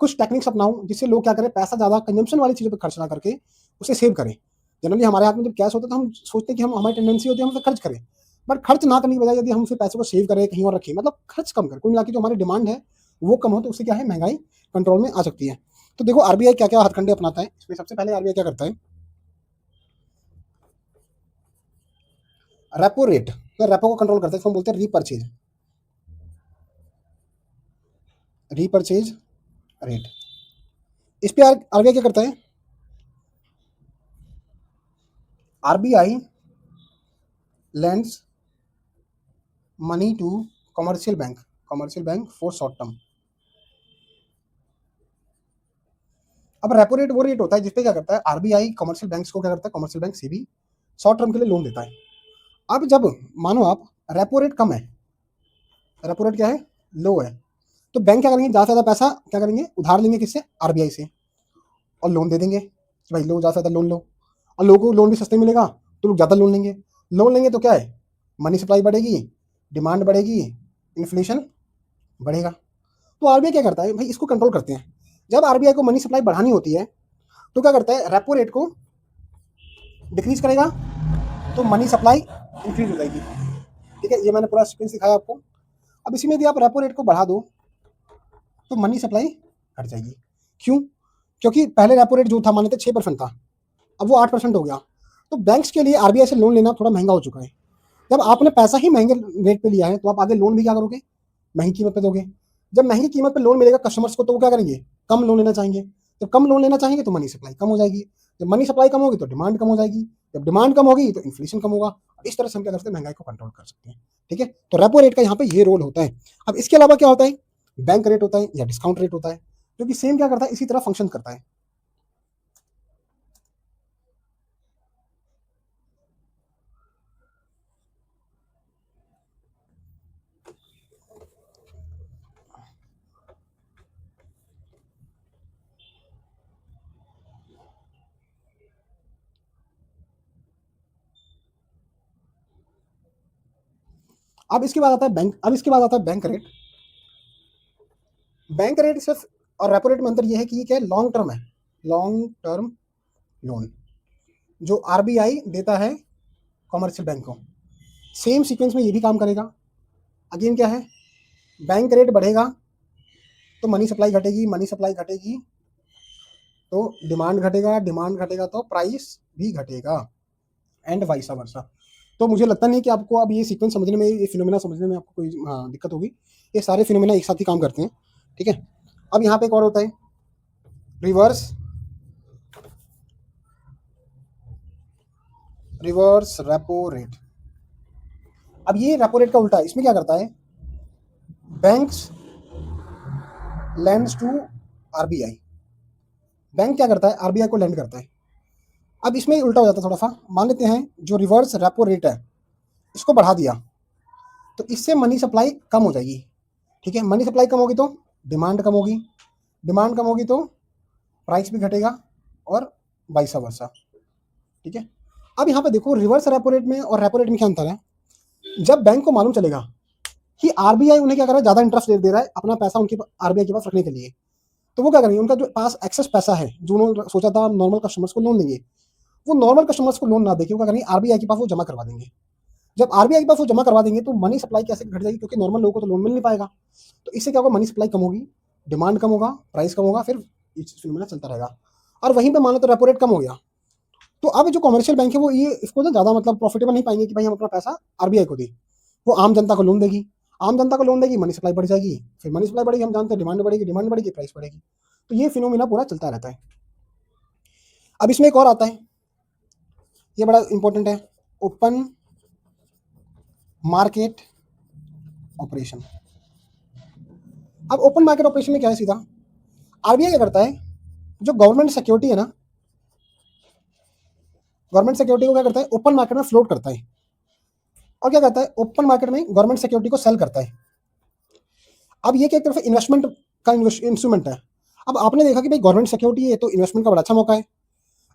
कुछ टेक्निक्स अपनाओ जिससे लोग क्या करें, पैसा ज्यादा कंजम्पशन वाली चीजों पर खर्च ना करके उसे सेव करें। जनरली हमारे हाथ में जब कैश होता है तो हम सोचते हैं कि हम, हमारी टेंडेंसी होती है हम उसे खर्च करें, बट खर्च ना करने की बजाय यदि हम उसे पैसे को सेव करें, कहीं और रखें, मतलब खर्च कम करें, कुल मिला के जो हमारी डिमांड है वो कम हो, तो उससे क्या है, महंगाई कंट्रोल में आ सकती है। तो देखो आरबीआई क्या क्या हथकंडे अपनाता है इसमें। सबसे पहले आरबीआई क्या करता है? रेपो रेट, तो रेपो को कंट्रोल करता है, इसको हम बोलते हैं रीपर्चेज, रीपर्चेज रेट। इस पे आरबीआई क्या करता है? RBI lends money to commercial bank for short term। अब रेपो रेट वो रेट होता है जिसपे क्या करता है आरबीआई कमर्शियल बैंक्स को, क्या करता है, कमर्शियल बैंक से भी शॉर्ट टर्म के लिए लोन देता है। अब जब मानो आप रेपो रेट कम है, रेपो रेट क्या है, लो है, तो बैंक क्या करेंगे, ज्यादा से ज्यादा पैसा क्या करेंगे, उधार लेंगे, किससे, आरबीआई से, और लोन दे देंगे कि भाई लो, ज्यादा से ज्यादा लोन लो। और लोगों को लोन भी सस्ते मिलेगा तो लोग ज्यादा लोन लेंगे। लोन लेंगे तो क्या है, मनी सप्लाई बढ़ेगी, डिमांड बढ़ेगी, इन्फ्लेशन बढ़ेगा। तो आरबीआई क्या करता है भाई, इसको कंट्रोल करते हैं। जब आरबीआई को मनी सप्लाई बढ़ानी होती है तो क्या करता है, रेपो रेट को डिक्रीज करेगा तो मनी सप्लाई इंक्रीज हो जाएगी। ठीक है, ये मैंने पूरा सीक्वेंस दिखाया आपको। अब इसी में यदि आप रेपो रेट को बढ़ा दो तो मनी सप्लाई घट जाएगी। क्यों? क्योंकि पहले रेपो रेट जो था, मान लेते 6% था, अब वो 8% हो गया। तो बैंक्स के लिए आरबीआई से लोन लेना थोड़ा महंगा हो चुका है। जब आपने पैसा ही महंगे रेट पे लिया है तो आप आगे लोन भी क्या करोगे, महंगी कीमत पे दोगे। जब महंगी कीमत पे लोन मिलेगा कस्टमर्स को तो वो क्या करेंगे, कम लोन लेना चाहेंगे। जब कम लोन लेना चाहेंगे तो मनी सप्लाई कम हो जाएगी। जब मनी सप्लाई कम होगी तो डिमांड कम हो जाएगी। जब डिमांड कम होगी तो इन्फ्लेशन कम होगा। इस तरह से हम क्या कर सकते हैं, महंगाई को कंट्रोल कर सकते हैं। ठीक है, तो रेपो रेट का यहाँ पे ये रोल होता है। अब इसके अलावा क्या होता है, बैंक रेट होता है या डिस्काउंट रेट होता है, जो कि सेम क्या करता है, इसी तरह फंक्शन करता है। अब इसके बाद आता है बैंक, अब इसके बाद आता है बैंक रेट। बैंक रेट सिर्फ और रेपो रेट में अंतर यह है कि ये क्या है, लॉन्ग टर्म है, लॉन्ग टर्म लोन जो आरबीआई देता है कॉमर्शियल बैंक को। सेम सीक्वेंस में ये भी काम करेगा। अगेन क्या है, बैंक रेट बढ़ेगा तो मनी सप्लाई घटेगी, मनी सप्लाई घटेगी तो डिमांड घटेगा, डिमांड घटेगा तो प्राइस भी घटेगा, एंड वाइस वर्सा। तो मुझे लगता नहीं कि आपको अब ये सीक्वेंस समझने में, ये फिनोमेना समझने में आपको कोई दिक्कत होगी। ये सारे फिनोमेना एक साथ ही काम करते हैं। ठीक है, अब यहाँ पे एक और होता है, रिवर्स रिवर्स रेपो रेट। अब ये रेपो रेट का उल्टा है। इसमें क्या करता है, banks lends to RBI, bank क्या करता है, आरबीआई को लैंड करता है। अब इसमें उल्टा हो जाता है थोड़ा सा। मान लेते हैं जो रिवर्स रेपो रेट है इसको बढ़ा दिया तो इससे मनी सप्लाई कम हो जाएगी। ठीक है, मनी सप्लाई कम होगी तो डिमांड कम होगी, डिमांड कम होगी तो प्राइस भी घटेगा, और वाइस वर्सा। ठीक है, अब यहाँ पे देखो रिवर्स रेपो रेट में और रेपो रेट में क्या अंतर है। जब बैंक को मालूम चलेगा कि आरबीआई उन्हें क्या कर रहा है, ज्यादा इंटरेस्ट दे रहा है अपना पैसा उनके आरबीआई के पास रखने के लिए, तो वो क्या करेंगे, उनका जो पास एक्सेस पैसा है, जो उन्होंने सोचा था नॉर्मल कस्टमर्स को लोन देंगे, वो नॉर्मल कस्टमर्स को लोन ना देके वो क्या करेंगे, आरबीआई के पास वो जमा करवा देंगे। जब आरबीआई के पास वो जमा करवा देंगे तो मनी सप्लाई कैसे घट जाएगी, क्योंकि नॉर्मल लोगों को तो लोन मिल नहीं पाएगा। तो इससे क्या होगा, मनी सप्लाई कम होगी, डिमांड कम होगा, प्राइस कम होगा, फिर फिनोमेना चलता रहेगा। और वहीं पे मान लो तो रेपो रेट कम हो गया, तो अब जो कमर्शियल बैंक है वो ये इसको ना ज्यादा मतलब प्रॉफिटेबल नहीं पाएंगे कि भाई हम अपना पैसा आरबीआई को दें। वो आम जनता को लोन देगी, आम जनता को लोन देगी, मनी सप्लाई बढ़ जाएगी, फिर मनी सप्लाई बढ़ेगी, हम जानते हैं डिमांड बढ़ेगी, डिमांड बढ़ेगी, प्राइस बढ़ेगी। तो ये फिनोमिना पूरा चलता रहता है। अब इसमें एक और आता है, ये बड़ा इंपॉर्टेंट है, ओपन मार्केट ऑपरेशन। अब ओपन मार्केट ऑपरेशन में क्या है, सीधा आरबीआई क्या करता है, जो गवर्नमेंट सिक्योरिटी है ना, गवर्नमेंट सिक्योरिटी को क्या करता है, ओपन मार्केट में फ्लोट करता है। और क्या करता है, ओपन मार्केट में गवर्नमेंट सिक्योरिटी को सेल करता है। अब ये क्या एक तरफ से इन्वेस्टमेंट का इंस्ट्रूमेंट है। अब आपने देखा कि भाई गवर्नमेंट सिक्योरिटी है तो इन्वेस्टमेंट का बड़ा अच्छा मौका है,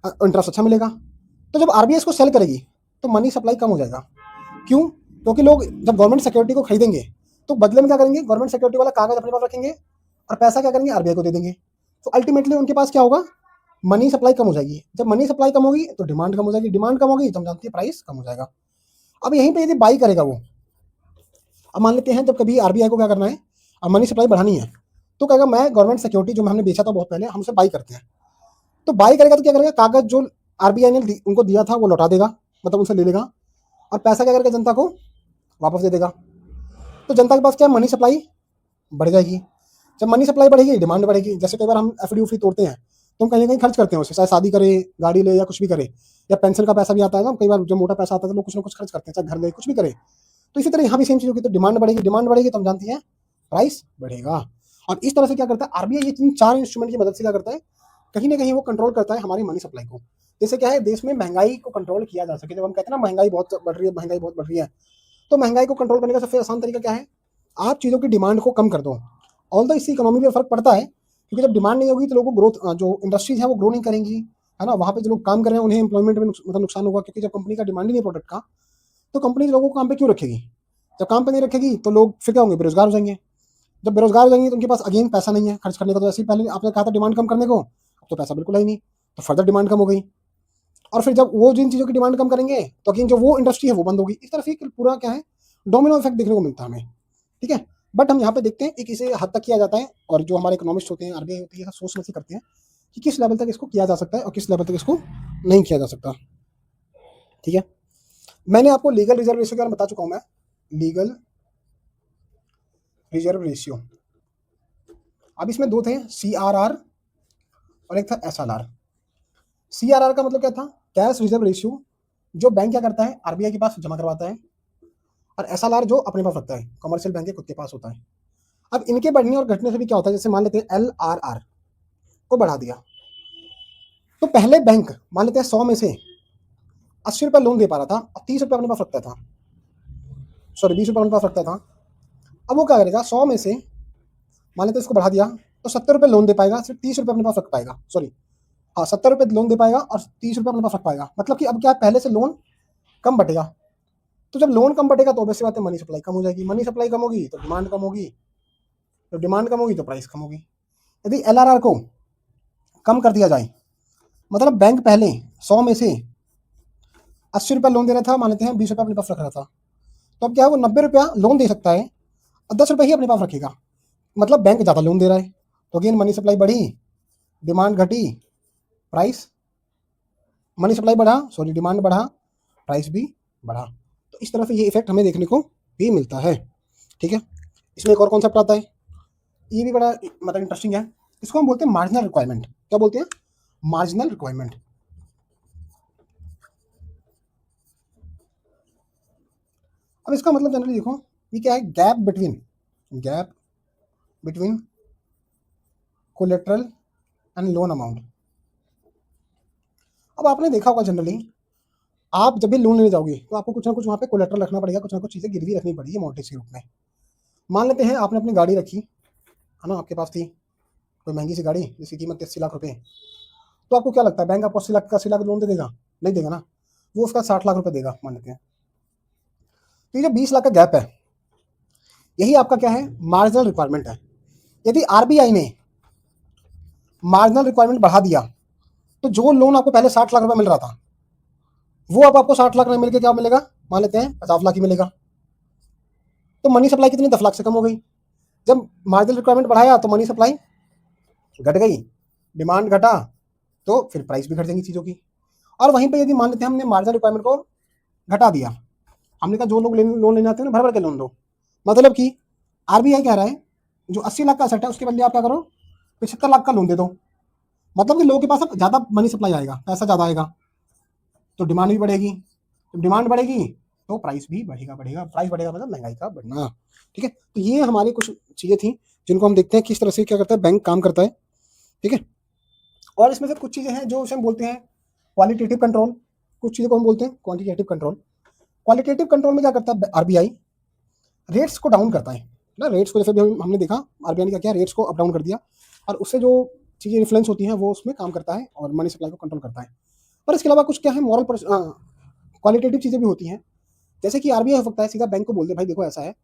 इंटरेस्ट अच्छा मिलेगा। तो जब आरबीआई इसको सेल करेगी तो मनी सप्लाई कम हो जाएगा। क्यों? क्योंकि लोग जब गवर्नमेंट सिक्योरिटी को खरीदेंगे तो बदले में क्या करेंगे, गवर्नमेंट सिक्योरिटी वाला कागज अपने पास रखेंगे और पैसा क्या करेंगे, आरबीआई को दे देंगे। तो अल्टीमेटली उनके पास क्या होगा, मनी सप्लाई कम हो जाएगी। जब मनी सप्लाई कम होगी तो डिमांड कम हो जाएगी, डिमांड कम होगी तो हम जानते हैं प्राइस कम हो जाएगा। अब यहीं पे यदि बाई करेगा वो, अब मान लेते हैं जब कभी आरबीआई को क्या करना है, अब मनी सप्लाई बढ़ानी है, तो कहेगा मैं गवर्नमेंट सिक्योरिटी जो हमने बेचा था बहुत पहले, हम उसे बाई करते हैं। तो बाई करेगा तो क्या करेगा, कागज जो आरबीआई ने उनको दिया था वो लौटा देगा, मतलब उनसे ले लेगा, और पैसा क्या करेगा, जनता को वापस दे देगा। तो जनता के पास क्या, मनी सप्लाई बढ़ जाएगी। जब मनी सप्लाई बढ़ेगी डिमांड बढ़ेगी। जैसे कई बार हम एफडी उफडी तोड़ते हैं तो हम कहीं ना कहीं खर्च करते हैं उसे, चाहे शादी करे, गाड़ी ले, या कुछ भी करे, या पेंशन का पैसा भी आता है ना, कई बार जो मोटा पैसा आता है तो लोग कुछ ना कुछ खर्च करते हैं, चाहे घर ले, कुछ भी करे। तो इसी तरह यहाँ भी सेम चीज होगी, तो डिमांड बढ़ेगी, डिमांड बढ़ेगी तो हम जानते हैं प्राइस बढ़ेगा। और इस तरह से क्या करता है आरबीआई, ये चार इंस्ट्रूमेंट की मदद से क्या करता है, कहीं ना कहीं वो कंट्रोल करता है हमारी मनी सप्लाई को। जैसे क्या है, देश में महंगाई को कंट्रोल किया जा सके। जब हम कहते हैं ना महंगाई बहुत बढ़ रही है, महंगाई बहुत बढ़ रही है, तो महंगाई को कंट्रोल करने का सबसे आसान तरीका क्या है, आप चीज़ों की डिमांड को कम कर दो। ऑल दो इससे इकोनॉमी पे फर्क पड़ता है, क्योंकि जब डिमांड नहीं होगी तो लोगों को ग्रोथ, जो इंडस्ट्रीज है वो ग्रो नहीं करेंगी, है ना, वहाँ पे जो लोग काम कर रहे हैं उन्हें एम्प्लॉयमेंट में मतलब नुकसान होगा, क्योंकि जब कंपनी का डिमांड ही नहीं प्रोडक्ट का, तो कंपनी लोगों को काम पे क्यों रखेगी। जब काम पे नहीं रखेगी तो लोग फिर क्या होंगे, बेरोजगार हो जाएंगे। जब बेरोजगार हो जाएंगे तो उनके पास अगेन पैसा नहीं है खर्च करने को। तो ऐसे ही पहले आपने कहा था डिमांड कम करने को, अब तो पैसा बिल्कुल है ही नहीं, तो फर्दर डिमांड कम हो गई। और फिर जब वो जिन चीज़ों की डिमांड कम करेंगे तो अगेन जो वो इंडस्ट्री है वो बंद होगी। इस तरह से पूरा क्या है, डोमिनो इफेक्ट देखने को मिलता है हमें। ठीक है, बट हम यहाँ पे देखते हैं कि किसी हद तक किया जाता है, और जो हमारे इकोनॉमिस्ट होते हैं, आरबीआई होती है, सोच समझ के करते हैं कि किस लेवल तक इसको किया जा सकता है और किस लेवल तक इसको नहीं किया जा सकता। ठीक है, मैंने आपको लीगल रिजर्व रेशियो के बारे में बता चुका हूँ मैं, लीगल रिजर्व रेशियो। अब इसमें दो थे, CRR और एक था SRR। CRR का मतलब क्या था, कैश रिजर्व रेशियो, जो बैंक क्या करता है आरबीआई के पास जमा करवाता है, और SLR जो अपने पास रखता है, कमर्शियल बैंक के खुद के पास होता है। अब इनके बढ़ने और घटने से भी क्या होता है, जैसे मान लेते हैं LRR को बढ़ा दिया, तो पहले बैंक मान लेते हैं 100 में से 80 रुपये लोन दे पा रहा था और 30 रुपये अपने पास रखता था, सॉरी 20 रुपये अपने पास रखता था। अब वो क्या करेगा, 100 में से मान लेते इसको बढ़ा दिया तो 70 रुपये लोन दे पाएगा, सिर्फ 30 रुपये अपने पास रख पाएगा, सॉरी हाँ 70 रुपये लोन दे पाएगा और 30 रुपये अपने पास रख पाएगा। मतलब कि अब क्या है, पहले से लोन कम बटेगा। तो जब लोन कम बढ़ेगा तो ऑब्वियसली बात है मनी सप्लाई कम हो जाएगी, मनी सप्लाई कम होगी तो डिमांड कम होगी, तो डिमांड कम होगी तो प्राइस कम होगी। यदि LRR को कम कर दिया जाए, मतलब बैंक पहले 100 में से 80 रुपये लोन दे रहा था, मान लेते हैं 20 रुपये अपने पास रख रहा था, तो अब क्या है वो 90 रुपया लोन दे सकता है और 10 रुपये ही अपने पास रखेगा। मतलब बैंक ज़्यादा लोन दे रहा है, तो अगेन मनी सप्लाई बढ़ी, डिमांड घटी, प्राइस, मनी सप्लाई बढ़ा, सॉरी डिमांड बढ़ा, प्राइस भी बढ़ा। तो इस तरह से ये इफेक्ट हमें देखने को भी मिलता है। ठीक है, इसमें एक और कॉन्सेप्ट आता है, ये भी बड़ा मतलब इंटरेस्टिंग है, इसको हम बोलते हैं मार्जिनल रिक्वायरमेंट। क्या बोलते हैं, मार्जिनल रिक्वायरमेंट। अब इसका मतलब जनरली देखो, ये क्या है, gap between collateral and loan amount. अब आपने देखा होगा जनरली, आप जब भी लोन लेने जाओगे तो आपको कुछ ना कुछ वहाँ पे कोलेटरल रखना पड़ेगा, कुछ ना कुछ चीज़ें गिरवी रखनी पड़ेगी मॉर्गेज के रूप में। मान लेते हैं आपने अपनी गाड़ी रखी है ना, आपके पास थी कोई महंगी सी गाड़ी जिसकी कीमत 80 लाख रुपए, तो आपको क्या लगता है बैंक आपको 80 लाख लोन दे देगा? नहीं देगा ना, वो उसका 60 लाख रुपए देगा मान लेते हैं। तो ये जो 20 लाख का गैप है, यही आपका क्या है, मार्जिनल रिक्वायरमेंट है। यदि आरबीआई ने मार्जिनल रिक्वायरमेंट बढ़ा दिया तो जो लोन आपको पहले 60 लाख रुपए मिल रहा था वो अब आपको 60 लाख नहीं मिल के क्या मिलेगा, मान लेते हैं 50 लाख ही मिलेगा। तो मनी सप्लाई कितनी, 10 लाख से कम हो गई। जब मार्जिनल रिक्वायरमेंट बढ़ाया तो मनी सप्लाई घट गई, डिमांड घटा, तो फिर प्राइस भी घट जाएंगी चीज़ों की। और वहीं पे यदि मान लेते हैं हमने मार्जिनल रिक्वायरमेंट को घटा दिया, हमने कहा जो लोग लोन लेने आते हैं ना भर भर के लोन दो, मतलब कि आरबीआई कह रहा है जो 80 लाख का असेट है उसके बदले आप क्या करो 75 लाख का लोन दे दो, मतलब कि लोगों के पास अब ज़्यादा मनी सप्लाई आएगा, पैसा ज़्यादा आएगा, तो डिमांड भी बढ़ेगी। जब डिमांड बढ़ेगी तो प्राइस भी बढ़ेगा, प्राइस बढ़ेगा मतलब महंगाई का बढ़ना। ठीक है, तो ये हमारी कुछ चीज़ें थी जिनको हम देखते हैं किस तरह से क्या करता है बैंक काम करता है। ठीक है, और इसमें से कुछ चीज़ें हैं जो उसे हम बोलते हैं क्वालिटेटिव कंट्रोल, कुछ चीज़ों को हम बोलते हैं क्वांटिटेटिव कंट्रोल। क्वालिटेटिव कंट्रोल में क्या करता है आरबीआई, रेट्स को डाउन करता है ना, रेट्स को जैसे भी हमने देखा आरबीआई ने क्या किया, रेट्स को अप डाउन कर दिया, और उससे जो चीज़ें इन्फ्लुएंस होती हैं वो उसमें काम करता है और मनी सप्लाई को कंट्रोल करता है। पर इसके अलावा कुछ क्या है मॉरल क्वालिटेटिव चीज़ें भी होती हैं, जैसे कि आरबीआई हो सकता है सीधा बैंक को बोल दे भाई देखो ऐसा है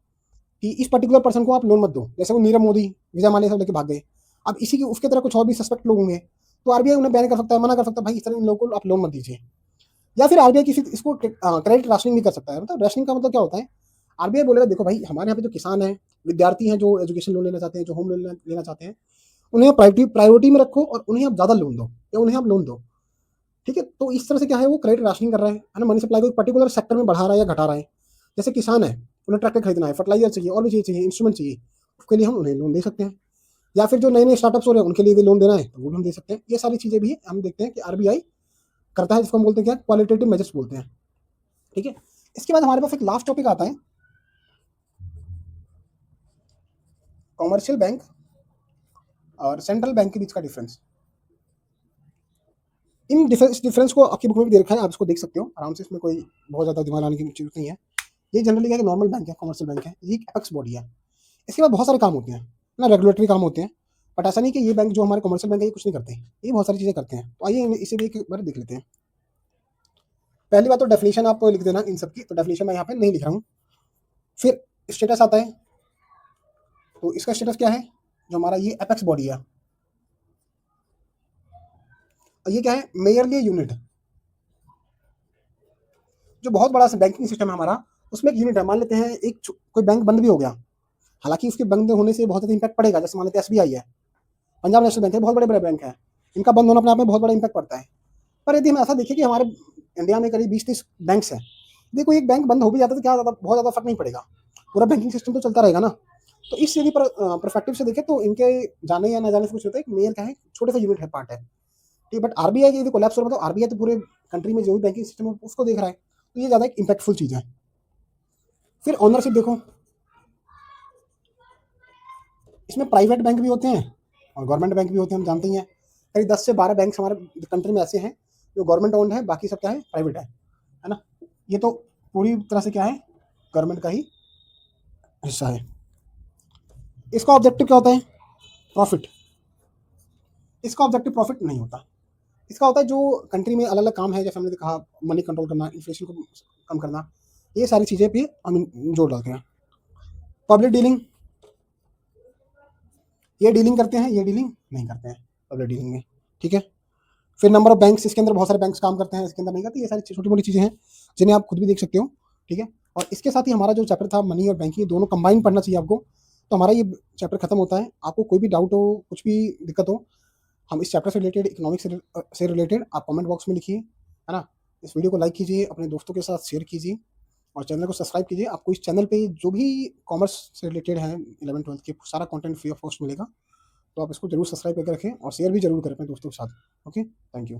कि इस पर्टिकुलर पर्सन को आप लोन मत दो, जैसे वो नीरव मोदी विजय माल्या सब लेके भाग गए, अब इसी की उसके तरह कुछ और भी सस्पेक्ट लोग होंगे, तो आरबीआई उन्हें बैन कर सकता है, मना कर सकता है भाई इस तरह इन लोगों को आप लोन मत दीजिए। या फिर आरबीआई किसी इसको क्रेडिट राशनिंग भी कर सकता है, मतलब राशनिंग का मतलब क्या होता है, आरबीआई बोलेगा देखो भाई हमारे यहाँ पे जो किसान हैं, विद्यार्थी हैं जो एजुकेशन लोन लेना चाहते हैं, जो होम लोन लेना चाहते हैं, उन्हें प्रायोरिटी में रखो और उन्हें आप ज़्यादा लोन दो या उन्हें आप लोन दो। ठीक है, तो इस तरह से क्या है वो क्रेडिट राशनिंग कर रहा है ना, मनी सप्लाई को एक पर्टिकुलर सेक्टर में बढ़ा रहा है या घटा रहा है। जैसे किसान है, उन्हें ट्रैक्टर खरीदना है, फर्टिलाइजर चाहिए, और भी चीज़ चाहिए, इंस्ट्रूमेंट चाहिए, उसके लिए हम उन्हें लोन दे सकते हैं। या फिर जो नए नए स्टार्टअप्स हो रहे हैं उनके लिए भी लोन देना है तो वो भी हम दे सकते हैं। ये सारी चीज़ें भी हम देखते हैं कि आरबीआई करता है, जिसको हम बोलते हैं क्या क्वालिटेटिव मेजर्स बोलते हैं। ठीक है, इसके बाद हमारे पास एक लास्ट टॉपिक आता है कॉमर्शियल बैंक और सेंट्रल बैंक के बीच का डिफरेंस। इन डिफरेंस को आपकी बुक में भी दे रखा है, आप इसको देख सकते हो आराम से, इसमें कोई बहुत ज़्यादा दिमाग लाने की जरूरत नहीं है। ये जनरली क्या है नॉर्मल बैंक है, कॉमर्शियल बैंक है, ये एक एपेक्स बॉडी है। इसके बाद बहुत सारे काम होते हैं ना, रेगुलेटरी काम होते हैं, बट ऐसा नहीं कि ये बैंक जो हमारे कॉमर्शियल बैंक है ये कुछ नहीं करते, ये बहुत सारी चीज़ें करते हैं। तो आइए इसे भी एक बार देख लेते हैं। पहली बात तो डेफिनेशन आप लिख देना इन सब की, तो डेफिनेशन मैं यहाँ पे नहीं लिख रहा हूँ। फिर स्टेटस आता है, तो इसका स्टेटस क्या है, जो हमारा ये एपेक्स बॉडी है, और ये क्या है मेयरली यूनिट, जो बहुत बड़ा बैंकिंग सिस्टम है हमारा, उसमें एक यूनिट है। मान लेते हैं एक कोई बैंक बंद भी हो गया, हालांकि उसके बंद होने से बहुत ज़्यादा इंपैक्ट पड़ेगा, जैसे मान लेते हैं एसबीआई है, पंजाब नेशनल बैंक है, बहुत बड़े बड़े बैंक है, इनका बंद होना अपने आप में बहुत बड़ा इंपैक्ट पड़ता है। पर यदि हम ऐसा देखें कि हमारे इंडिया में करीब 20-30 बैंक्स हैं, यदि कोई एक बैंक बंद हो भी जाता है तो क्या ज़्यादा बहुत ज़्यादा फर्क नहीं पड़ेगा, पूरा बैंकिंग सिस्टम तो चलता रहेगा ना। तो इस यदि परस्पेक्टिव से देखें तो इनके जाने या ना जाने से कुछ होता है, एक मेयर क्या है छोटे सा यूनिट है, पार्ट है। ठीक, बट आरबीआई की यदि कोलैप्स हो रहा है तो आरबीआई तो पूरे कंट्री में जो भी बैंकिंग सिस्टम है उसको देख रहा है, तो ये ज़्यादा एक इम्पैक्टफुल चीज़ है। फिर ऑनरशिप देखो, इसमें प्राइवेट बैंक भी होते हैं और गवर्नमेंट बैंक भी होते हैं, हम जानते ही हैं। करीब 10 से 12 बैंक हमारे कंट्री में ऐसे हैं जो गवर्नमेंट ओन्ड है, बाकी सब क्या है प्राइवेट है ना। ये तो पूरी तरह से क्या है गवर्नमेंट का ही हिस्सा है। इसका ऑब्जेक्टिव क्या होता है, प्रॉफिट। इसका ऑब्जेक्टिव प्रॉफिट नहीं होता, इसका होता है जो कंट्री में अलग अलग काम है, जैसे हमने कहा मनी कंट्रोल करना, इन्फ्लेशन को कम करना, ये सारी चीज़ें भी हम जोड़ डालते हैं। पब्लिक डीलिंग, ये डीलिंग करते हैं, ये डीलिंग नहीं करते हैं पब्लिक डीलिंग में। ठीक है, फिर नंबर ऑफ बैंक्स, इसके अंदर बहुत सारे बैंक्स काम करते हैं, इसके अंदर नहीं करते। ये सारी छोटी मोटी चीज़ें हैं जिन्हें आप खुद भी देख सकते हो। ठीक है, और इसके साथ ही हमारा जो चैप्टर था मनी और बैंकिंग, दोनों कंबाइन पढ़ना चाहिए आपको। तो हमारा ये चैप्टर खत्म होता है। आपको कोई भी डाउट हो, कुछ भी दिक्कत हो, हम इस चैप्टर से रिलेटेड, इकोनॉमिक्स से रिलेटेड आप कमेंट बॉक्स में लिखिए, है ना। इस वीडियो को लाइक कीजिए, अपने दोस्तों के साथ शेयर कीजिए और चैनल को सब्सक्राइब कीजिए। आपको इस चैनल पे जो भी कॉमर्स से रिलेटेड है 11th-12th के सारा कंटेंट फ्री ऑफ कॉस्ट मिलेगा, तो आप इसको जरूर सब्सक्राइब करके रखें और शेयर भी जरूर करें अपने दोस्तों के साथ। Okay, thank you.